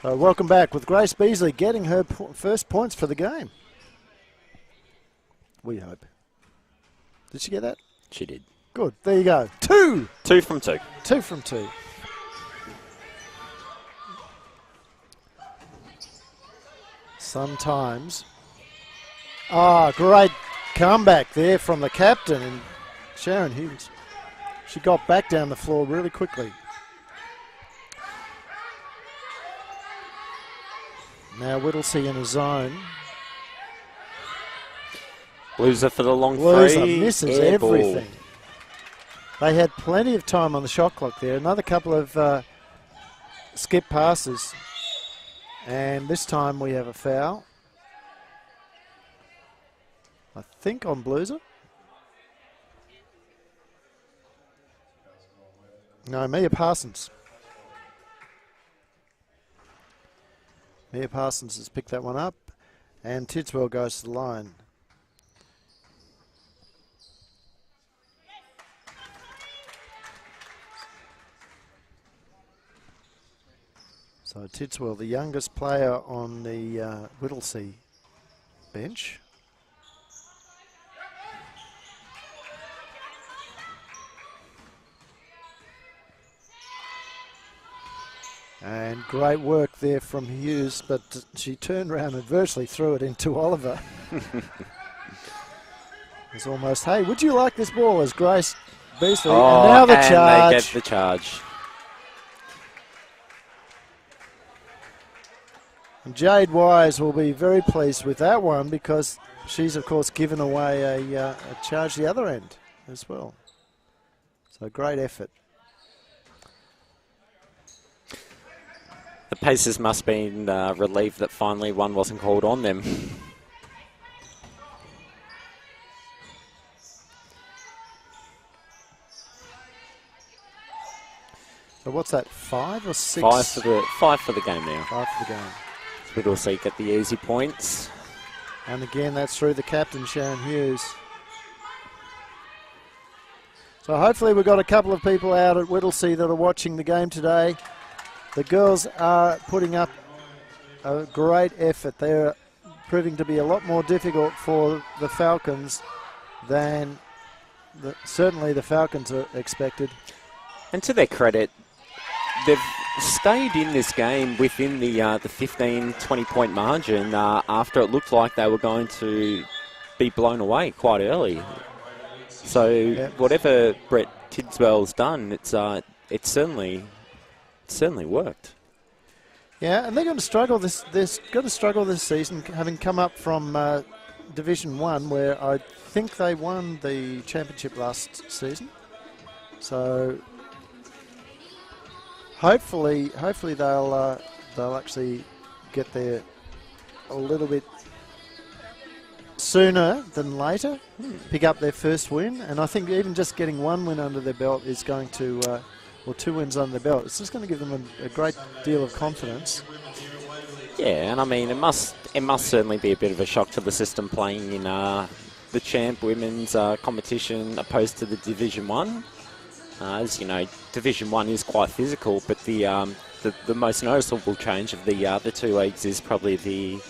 Welcome back with Grace Beasley getting her first points for the game. We hope. Did she get that? She did. Good. There you go. 2! 2 from 2. 2 from 2. Sometimes. Great comeback there from the captain, and Sharon Hughes. She got back down the floor really quickly. Now Whittlesea in a zone. Loser for the long Loser three. misses Air everything. Ball. They had plenty of time on the shot clock there. Another couple of skip passes. And this time we have a foul. I think on Blueser. No, Mia Parsons. Mia Parsons has picked that one up, and Tidswell goes to the line. So Tidswell, the youngest player on the Whittlesea bench. And great work there from Hughes, but she turned around and virtually threw it into Oliver. It's almost, hey, would you like this ball, as Grace Beasley, and now the charge. They get the charge. And Jade Wise will be very pleased with that one, because she's, of course, given away a charge the other end as well. So great effort. The Pacers must have been relieved that finally one wasn't called on them. So what's that, 5 or 6? Five for the game now. 5 for the game. Whittlesea get the easy points. And again, that's through the captain, Sharon Hughes. So hopefully we've got a couple of people out at Whittlesea that are watching the game today. The girls are putting up a great effort. They're proving to be a lot more difficult for the Falcons than certainly the Falcons are expected. And to their credit, they've stayed in this game within the 15, 20-point margin after it looked like they were going to be blown away quite early. So whatever Brett Tidswell's done, it's certainly worked. Yeah, and they're going to struggle this season, having come up from Division 1, where I think they won the championship last season. So hopefully they'll actually get there a little bit sooner than later, pick up their first win, and I think even just getting one win under their belt is going to, or 2 wins under their belt, it's just going to give them a great deal of confidence. Yeah, and I mean, it must certainly be a bit of a shock to the system playing in the champ women's competition opposed to the Division 1. As you know, Division 1 is quite physical, but the most noticeable change of the two leagues is probably the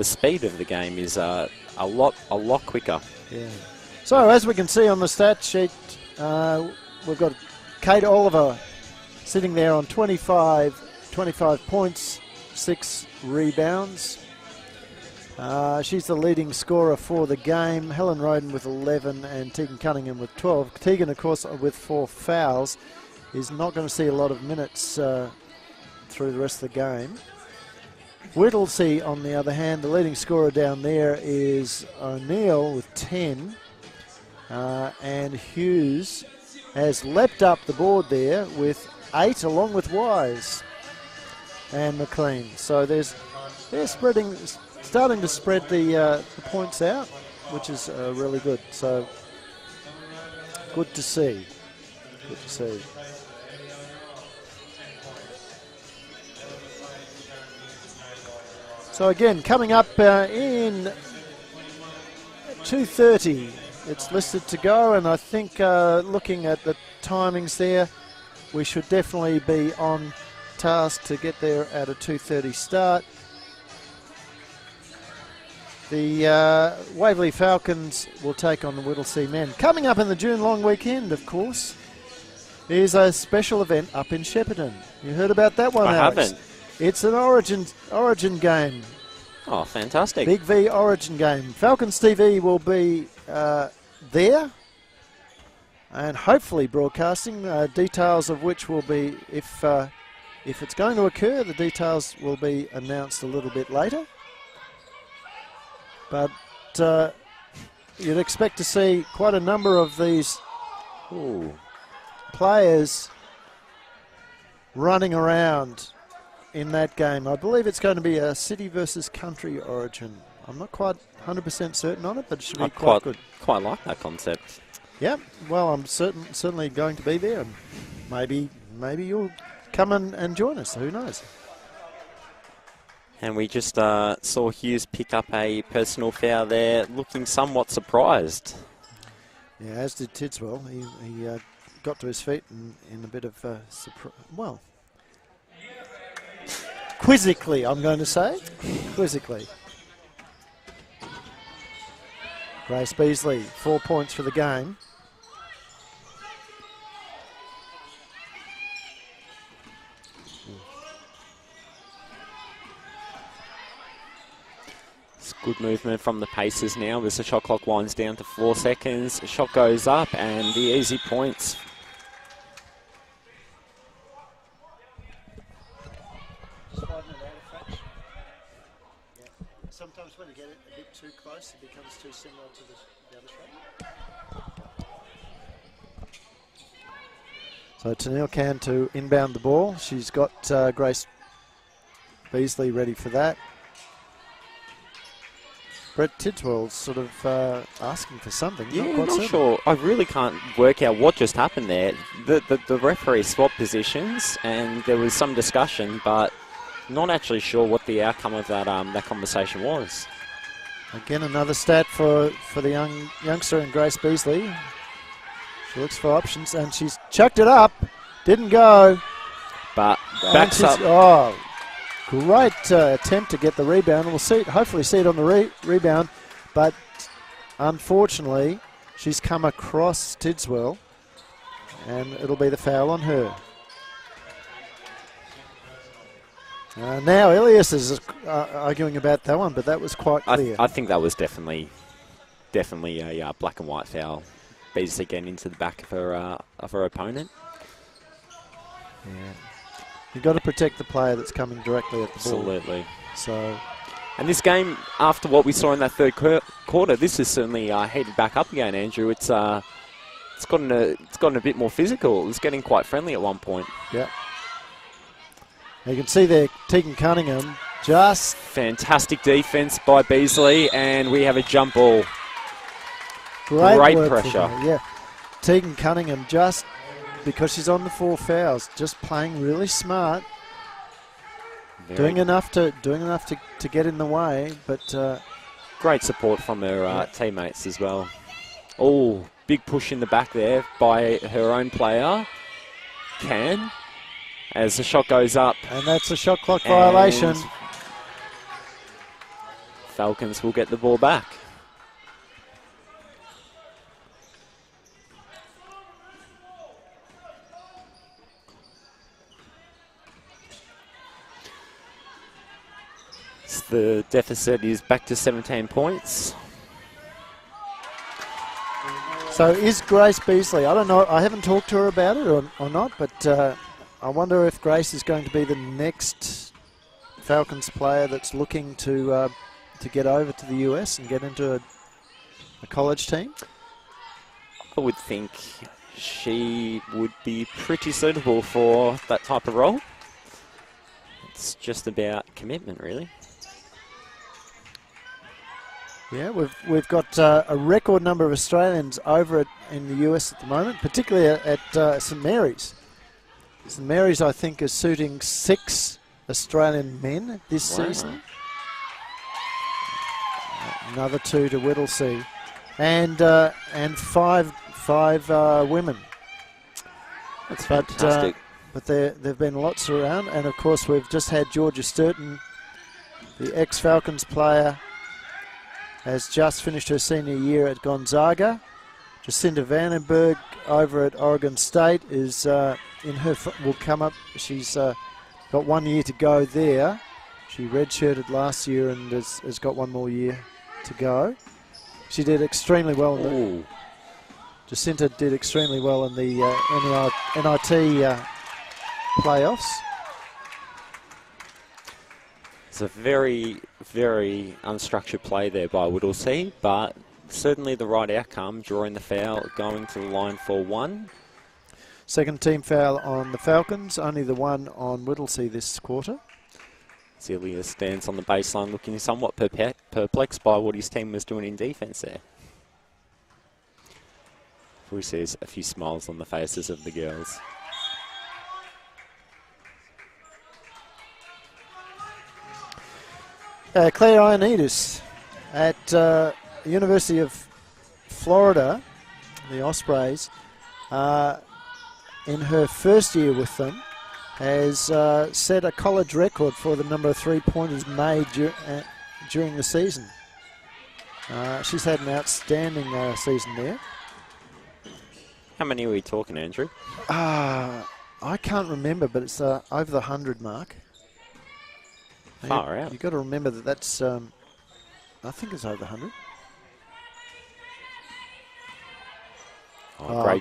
speed of the game is a lot quicker. Yeah. So as we can see on the stat sheet, we've got Kate Oliver sitting there on 25 points, 6 rebounds. She's the leading scorer for the game. Helen Roden with 11 and Tegan Cunningham with 12. Tegan, of course, with 4 fouls, is not going to see a lot of minutes through the rest of the game. Whittlesea, on the other hand, the leading scorer down there is O'Neill with 10. And Hughes has leapt up the board there with 8, along with Wise and McLean. So they're starting to spread the points out, which is really good. So good to see. Good to see. So again, coming up in 2:30, it's listed to go, and I think looking at the timings there, we should definitely be on task to get there at a 2:30 start. The Waverley Falcons will take on the Whittlesea men. Coming up in the June long weekend, of course, is a special event up in Shepparton. You heard about that one, Alex? I haven't. It's an Origin game. Oh, fantastic. BigV Origin game. Falcons TV will be there and hopefully broadcasting, details of which will be, if it's going to occur, the details will be announced a little bit later. But you'd expect to see quite a number of these players running around in that game. I believe it's going to be a city versus country Origin. I'm not quite 100% certain on it, but it should be quite good. Quite like that concept. Yeah, well, I'm certainly going to be there, and maybe you'll come and join us. Who knows? And we just saw Hughes pick up a personal foul there, looking somewhat surprised. Yeah, as did Tidswell. He got to his feet in a bit of surprise. Well, quizzically, I'm going to say. Quizzically. Grace Beasley, 4 points for the game. Good movement from the Pacers now as the shot clock winds down to 4 seconds. The shot goes up and the easy points. Sometimes when you get it a bit too close, it becomes too similar to the other shot. So Tennille Can to inbound the ball. She's got Grace Beasley ready for that. Brett Tidswell's sort of asking for something. Yeah, not quite not certain. sure. I really can't work out what just happened there. The referee swapped positions, and there was some discussion, but not actually sure what the outcome of that that conversation was. Again, another stat for the youngster in Grace Beasley. She looks for options, and she's chucked it up. Didn't go. But And backs up. Oh, great attempt to get the rebound. We'll hopefully see it on the rebound, but unfortunately, she's come across Tidswell, and it'll be the foul on her. Now Elias is arguing about that one, but that was quite clear. I think that was definitely a black and white foul. Beasley getting into the back of her opponent. Yeah. You've got to protect the player that's coming directly at the ball. Absolutely. So, and this game, after what we saw in that third quarter, this is certainly heated back up again, Andrew. It's gotten a bit more physical. It was getting quite friendly at one point. Yeah. You can see there, Tegan Cunningham just... Fantastic defence by Beasley, and we have a jump ball. Great work pressure. from her, yeah. Tegan Cunningham just, because she's on the 4 fouls, just playing really smart. Doing enough to get in the way, but... great support from her teammates as well. Oh, big push in the back there by her own player. As the shot goes up. And that's a shot clock violation. Falcons will get the ball back. The deficit is back to 17 points. So is Grace Beasley, I don't know, I haven't talked to her about it or not, but I wonder if Grace is going to be the next Falcons player that's looking to get over to the US and get into a college team. I would think she would be pretty suitable for that type of role. It's just about commitment, really. Yeah, we've got a record number of Australians over in the US at the moment, particularly at St Mary's. St Mary's, I think, is suiting 6 Australian men this season. Another 2 to Whittlesea, and 5 women. That's fantastic. But there've been lots around, and of course we've just had Georgia Sturton, the ex-Falcons player, has just finished her senior year at Gonzaga. Jacinta Vandenberg over at Oregon State is will come up. She's got 1 year to go there. She redshirted last year and has got 1 more year to go. She did extremely well. Jacinta did extremely well in the NIT playoffs. It's a very, very unstructured play there by Whittlesea, but certainly the right outcome, drawing the foul, going to the line for 1. Second team foul on the Falcons, only the 1 on Whittlesea this quarter. Celia stands on the baseline looking somewhat perplexed by what his team was doing in defence there. We see a few smiles on the faces of the girls. Claire Ioannidis at University of Florida, the Ospreys, in her first year with them, has set a college record for the number of 3-pointers made during the season. She's had an outstanding season there. How many are we talking, Andrew? I can't remember, but it's over the 100 mark. Far out. You've got to remember that that's, I think it's over 100.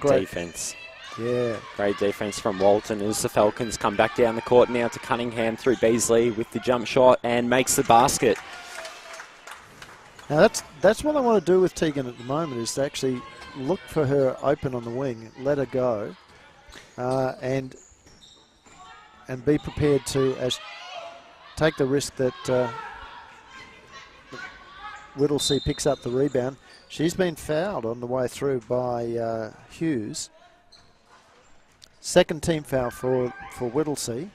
Great defence. Yeah. Great defence from Walton as the Falcons come back down the court now to Cunningham through Beasley with the jump shot and makes the basket. Now that's what I want to do with Tegan at the moment, is to actually look for her open on the wing, let her go, and be prepared to take the risk that Whittlesea picks up the rebound. She's been fouled on the way through by Hughes. Second team foul for Whittlesea.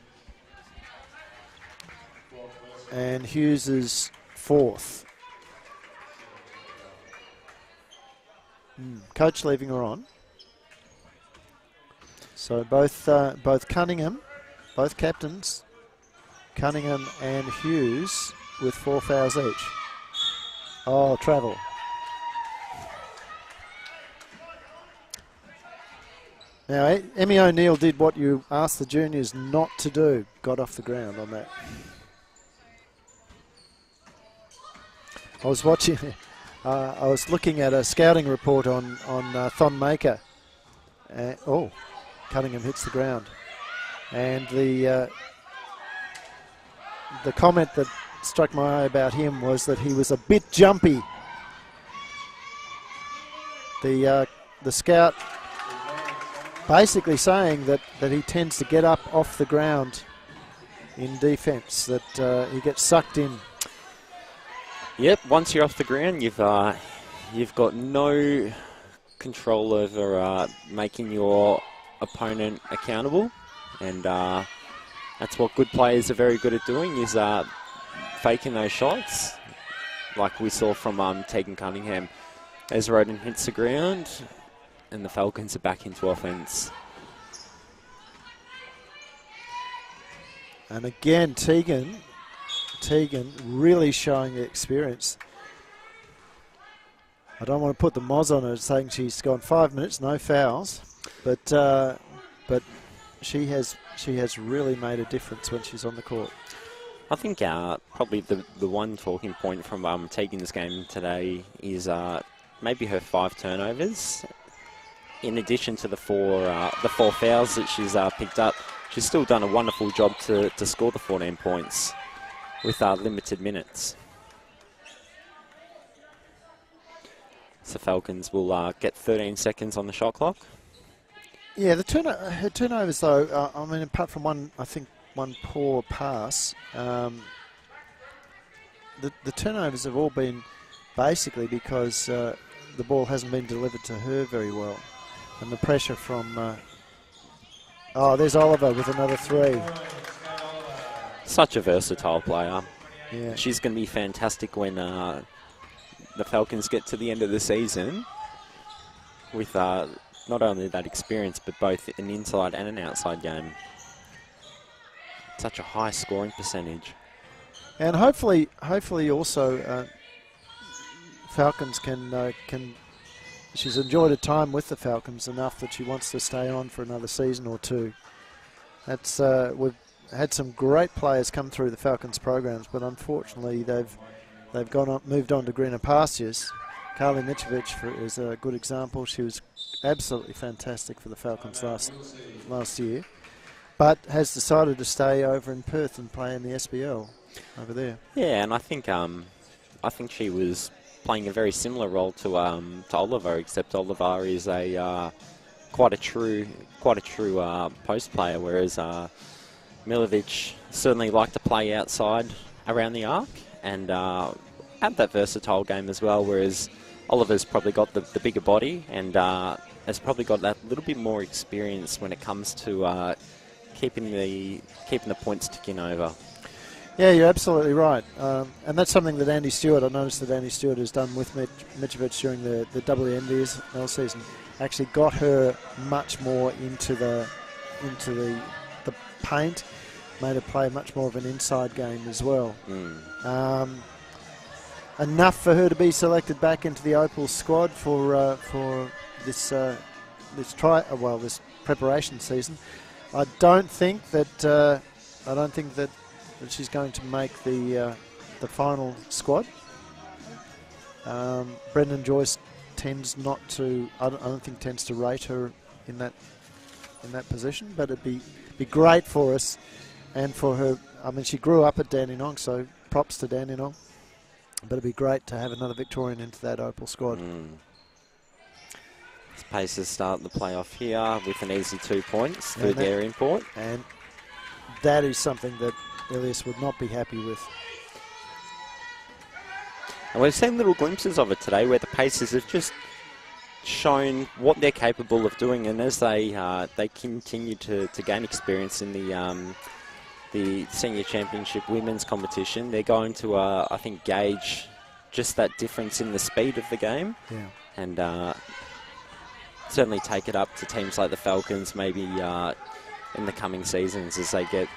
And Hughes is fourth. Coach leaving her on. So both Cunningham, both captains, Cunningham and Hughes with 4 fouls each. Oh, travel. Now, Emmy O'Neill did what you asked the juniors not to do. Got off the ground on that. I was watching, I was looking at a scouting report on Thon Maker. Oh, Cunningham hits the ground. And the comment that struck my eye about him was that he was a bit jumpy. The scout basically saying that he tends to get up off the ground in defence, that he gets sucked in. Yep, once you're off the ground, you've got no control over making your opponent accountable, and that's what good players are very good at doing, is faking those shots, like we saw from Tegan Cunningham. As Roden hits the ground, and the Falcons are back into offence. And again, Tegan really showing the experience. I don't want to put the moz on her saying she's gone 5 minutes, no fouls, but she has really made a difference when she's on the court. I think probably the one talking point from Tegan's game today is maybe her 5 turnovers. In addition to the four fouls that she's picked up, she's still done a wonderful job to score the 14 points with limited minutes. So Falcons will get 13 seconds on the shot clock. Yeah, her turnovers though, I mean, apart from one poor pass, the turnovers have all been basically because the ball hasn't been delivered to her very well. And the pressure from... there's Oliver with another 3. Such a versatile player. Yeah. She's going to be fantastic when the Falcons get to the end of the season with not only that experience, but both an inside and an outside game. Such a high scoring percentage. And hopefully also Falcons can... She's enjoyed her time with the Falcons enough that she wants to stay on for another season or 2. That's we've had some great players come through the Falcons programs, but unfortunately they've moved on to greener pastures. Carly Mitrovic is a good example. She was absolutely fantastic for the Falcons last year, but has decided to stay over in Perth and play in the SBL over there. Yeah, and I think she was playing a very similar role to Oliver, except Oliver is quite a true post player, whereas Milovic certainly liked to play outside around the arc and have that versatile game as well, whereas Oliver's probably got the bigger body and has probably got that little bit more experience when it comes to keeping the points ticking over. Yeah, you're absolutely right. And that's something that Andy Stewart, I noticed that Andy Stewart has done with Mitrovic during the WNBL season, actually got her much more into the paint, made her play much more of an inside game as well. Enough for her to be selected back into the Opal squad for this preparation season. I don't think that she's going to make the final squad. Brendan Joyce tends not to. I don't think tends to rate her in that position. But it'd be great for us and for her. I mean, she grew up at Dandenong, so props to Dandenong. But it'd be great to have another Victorian into that Opal squad. Pacers start the playoff here with an easy 2 points through their import. And that is something that Elias would not be happy with. And we've seen little glimpses of it today where the Pacers have just shown what they're capable of doing, and as they continue to gain experience in the Senior Championship Women's competition, they're going to, I think, gauge just that difference in the speed of the game. Yeah. And certainly take it up to teams like the Falcons, maybe in the coming seasons as they get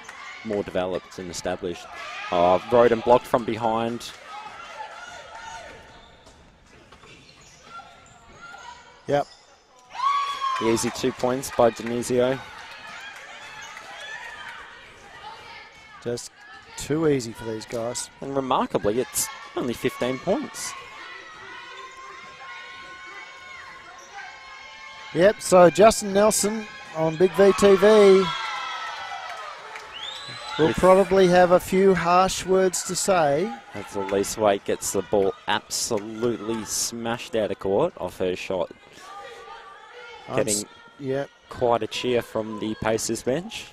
more developed and established. Roden blocked from behind. Yep. The easy 2 points by Denisio. Just too easy for these guys. And remarkably, it's only 15 points. Yep, so Justin Nelson on BigV TV will probably have a few harsh words to say. As Elise Waite gets the ball absolutely smashed out of court off her shot. Getting quite a cheer from the Pacers bench.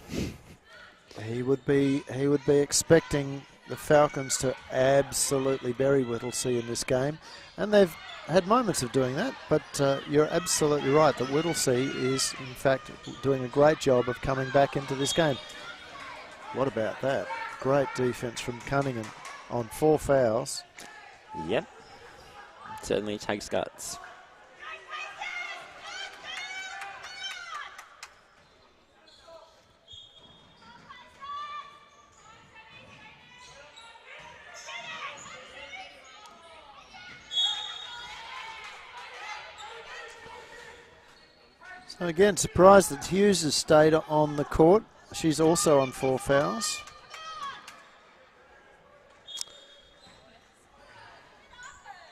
He would be expecting the Falcons to absolutely bury Whittlesea in this game, and they've had moments of doing that, but you're absolutely right that Whittlesea is in fact doing a great job of coming back into this game. What about that? Great defense from Cunningham on 4 fouls. Yep, certainly takes guts. So again, surprised that Hughes has stayed on the court. She's also on 4 fouls.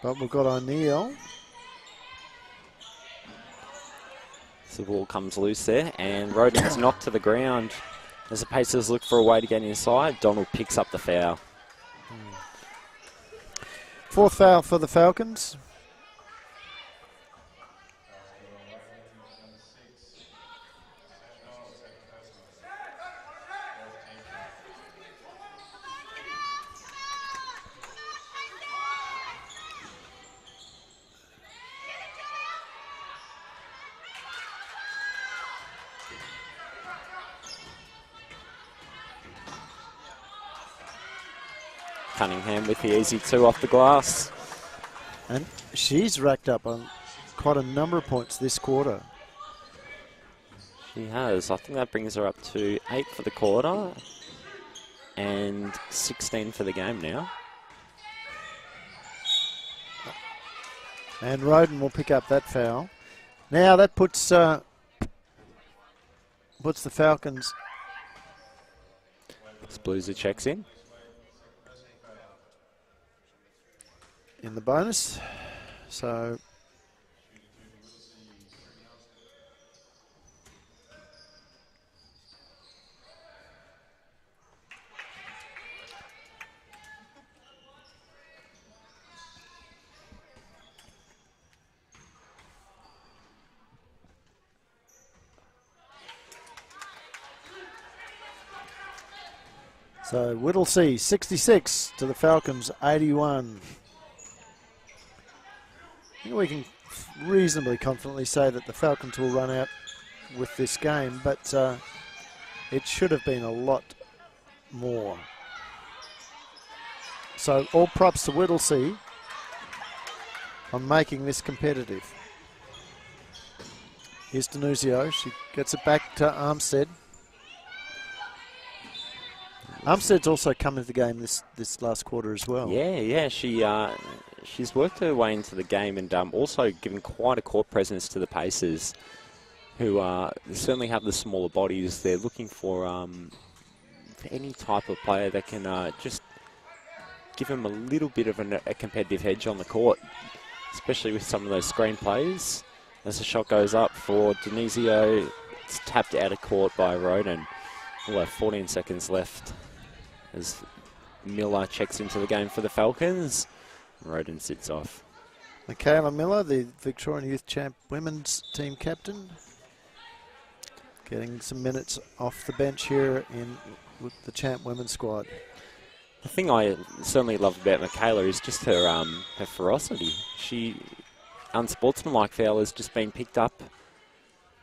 But we've got O'Neill. So the ball comes loose there, and Roden's knocked to the ground. As the Pacers look for a way to get inside, Donald picks up the foul. 4th foul for the Falcons. Cunningham with the easy 2 off the glass. And she's racked up on quite a number of points this quarter. She has. I think that brings her up to 8 for the quarter and 16 for the game now. And Roden will pick up that foul. Now that puts the Falcons. Blueser checks in the bonus. So Whittlesea 66 to the Falcons 81. I think we can reasonably confidently say that the Falcons will run out with this game, but it should have been a lot more. So all props to Whittlesea on making this competitive. Here's Denuzio. She gets it back to Armstead. Armstead's also come into the game this last quarter as well. Yeah, she's worked her way into the game and also given quite a court presence to the Pacers, who certainly have the smaller bodies. They're looking for any type of player that can just give them a little bit of a competitive edge on the court, especially with some of those screen plays. As the shot goes up for Denizio, it's tapped out of court by Roden. We'll have 14 seconds left as Miller checks into the game for the Falcons. Roden sits off. Michaela Miller, the Victorian Youth Champ Women's Team captain. getting some minutes off the bench here with the champ women's squad. The thing I certainly love about Michaela is just her ferocity. She unsportsmanlike foul has just been picked up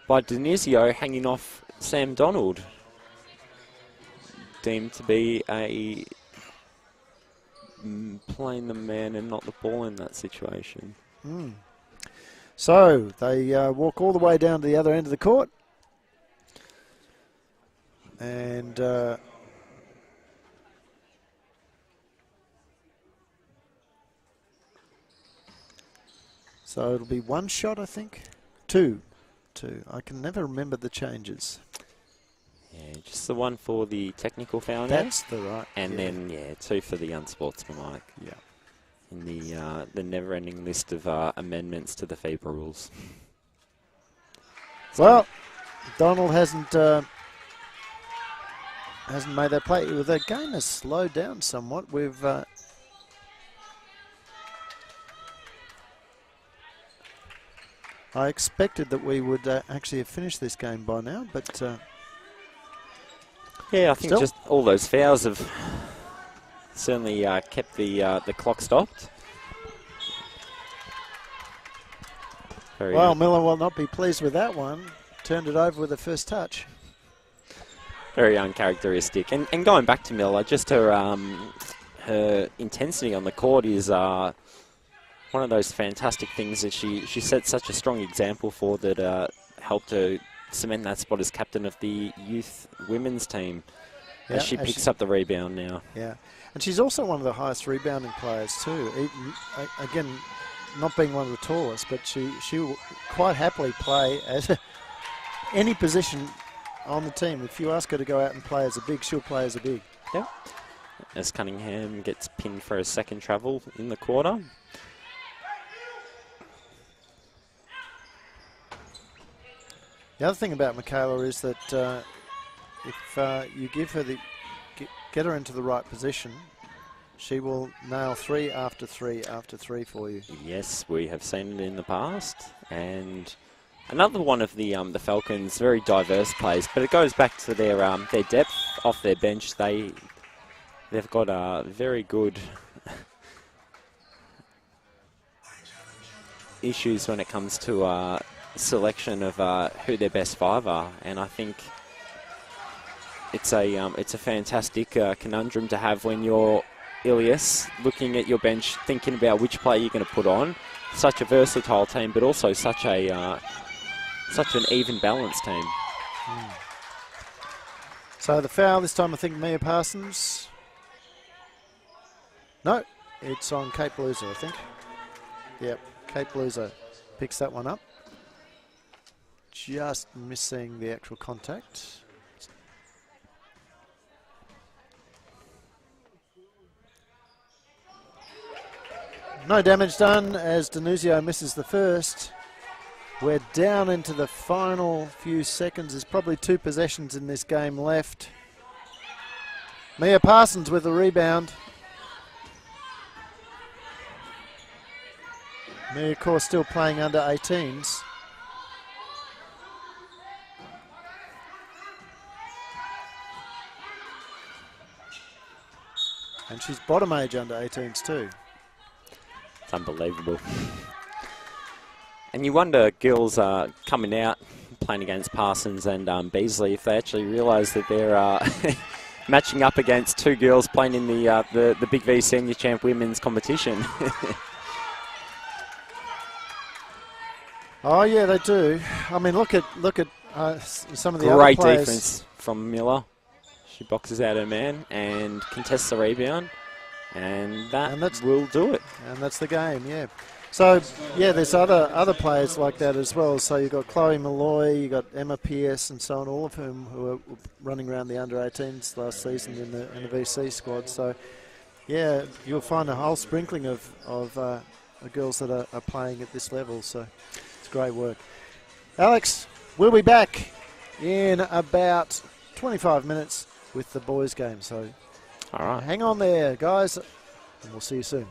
by Denizio hanging off Sam Donald. Deemed to be a playing the man and not the ball in that situation. So they walk all the way down to the other end of the court. And so it'll be one shot, I think. Two. I can never remember the changes. Yeah, just the one for the technical foul. That's the right. And then, two for the unsportsmanlike. Yeah. In the never-ending list of amendments to the FIBA rules. Well, Donald hasn't made that play. The game has slowed down somewhat. We've I expected that we would actually have finished this game by now, but yeah, I think just all those fouls have certainly kept the clock stopped. Well, Miller will not be pleased with that one. Turned it over with the first touch. Very uncharacteristic. And going back to Miller, just her intensity on the court is one of those fantastic things that she set such a strong example for that helped her cement that spot as captain of the youth women's team as she picks up the rebound now. Yeah, and she's also one of the highest rebounding players too. Even, again, not being one of the tallest, but she will quite happily play as any position on the team. If you ask her to go out and play as a big, she'll play as a big. Yeah. As Cunningham gets pinned for a second travel in the quarter. The other thing about Michaela is that if you give her get her into the right position, she will nail 3 after 3 after 3 for you. Yes, we have seen it in the past, and another one of the Falcons' very diverse plays, but it goes back to their depth off their bench. They've got a very good issues when it comes to selection of who their best five are, and I think it's a fantastic conundrum to have when you're Ilias looking at your bench, thinking about which player you're going to put on. Such a versatile team, but also such an even balanced team. So the foul this time, I think Mia Parsons. No, it's on Kate Bluser, I think. Yep, Kate Bluser picks that one up. Just missing the actual contact. No damage done as Denuzio misses the first. We're down into the final few seconds. There's probably 2 possessions in this game left. Mia Parsons with the rebound. Mia, of course, still playing under 18s. And she's bottom age under 18s too. It's unbelievable. And you wonder, girls coming out, playing against Parsons and Beasley, if they actually realise that they're matching up against 2 girls playing in the BigV Senior Champ Women's competition. Oh yeah, they do. I mean, look at some of the other players. Great defense from Miller. She boxes out her man and contests the rebound, and that will do it. And that's the game, yeah. So yeah, there's other players like that as well. So you've got Chloe Malloy, you've got Emma Pierce, and so on, all of whom who are running around the under 18s last season in the VC squad. So yeah, you'll find a whole sprinkling of girls that are playing at this level. So it's great work. Alex, we'll be back in about 25 minutes with the boys game. So all right, hang on there, guys, and we'll see you soon.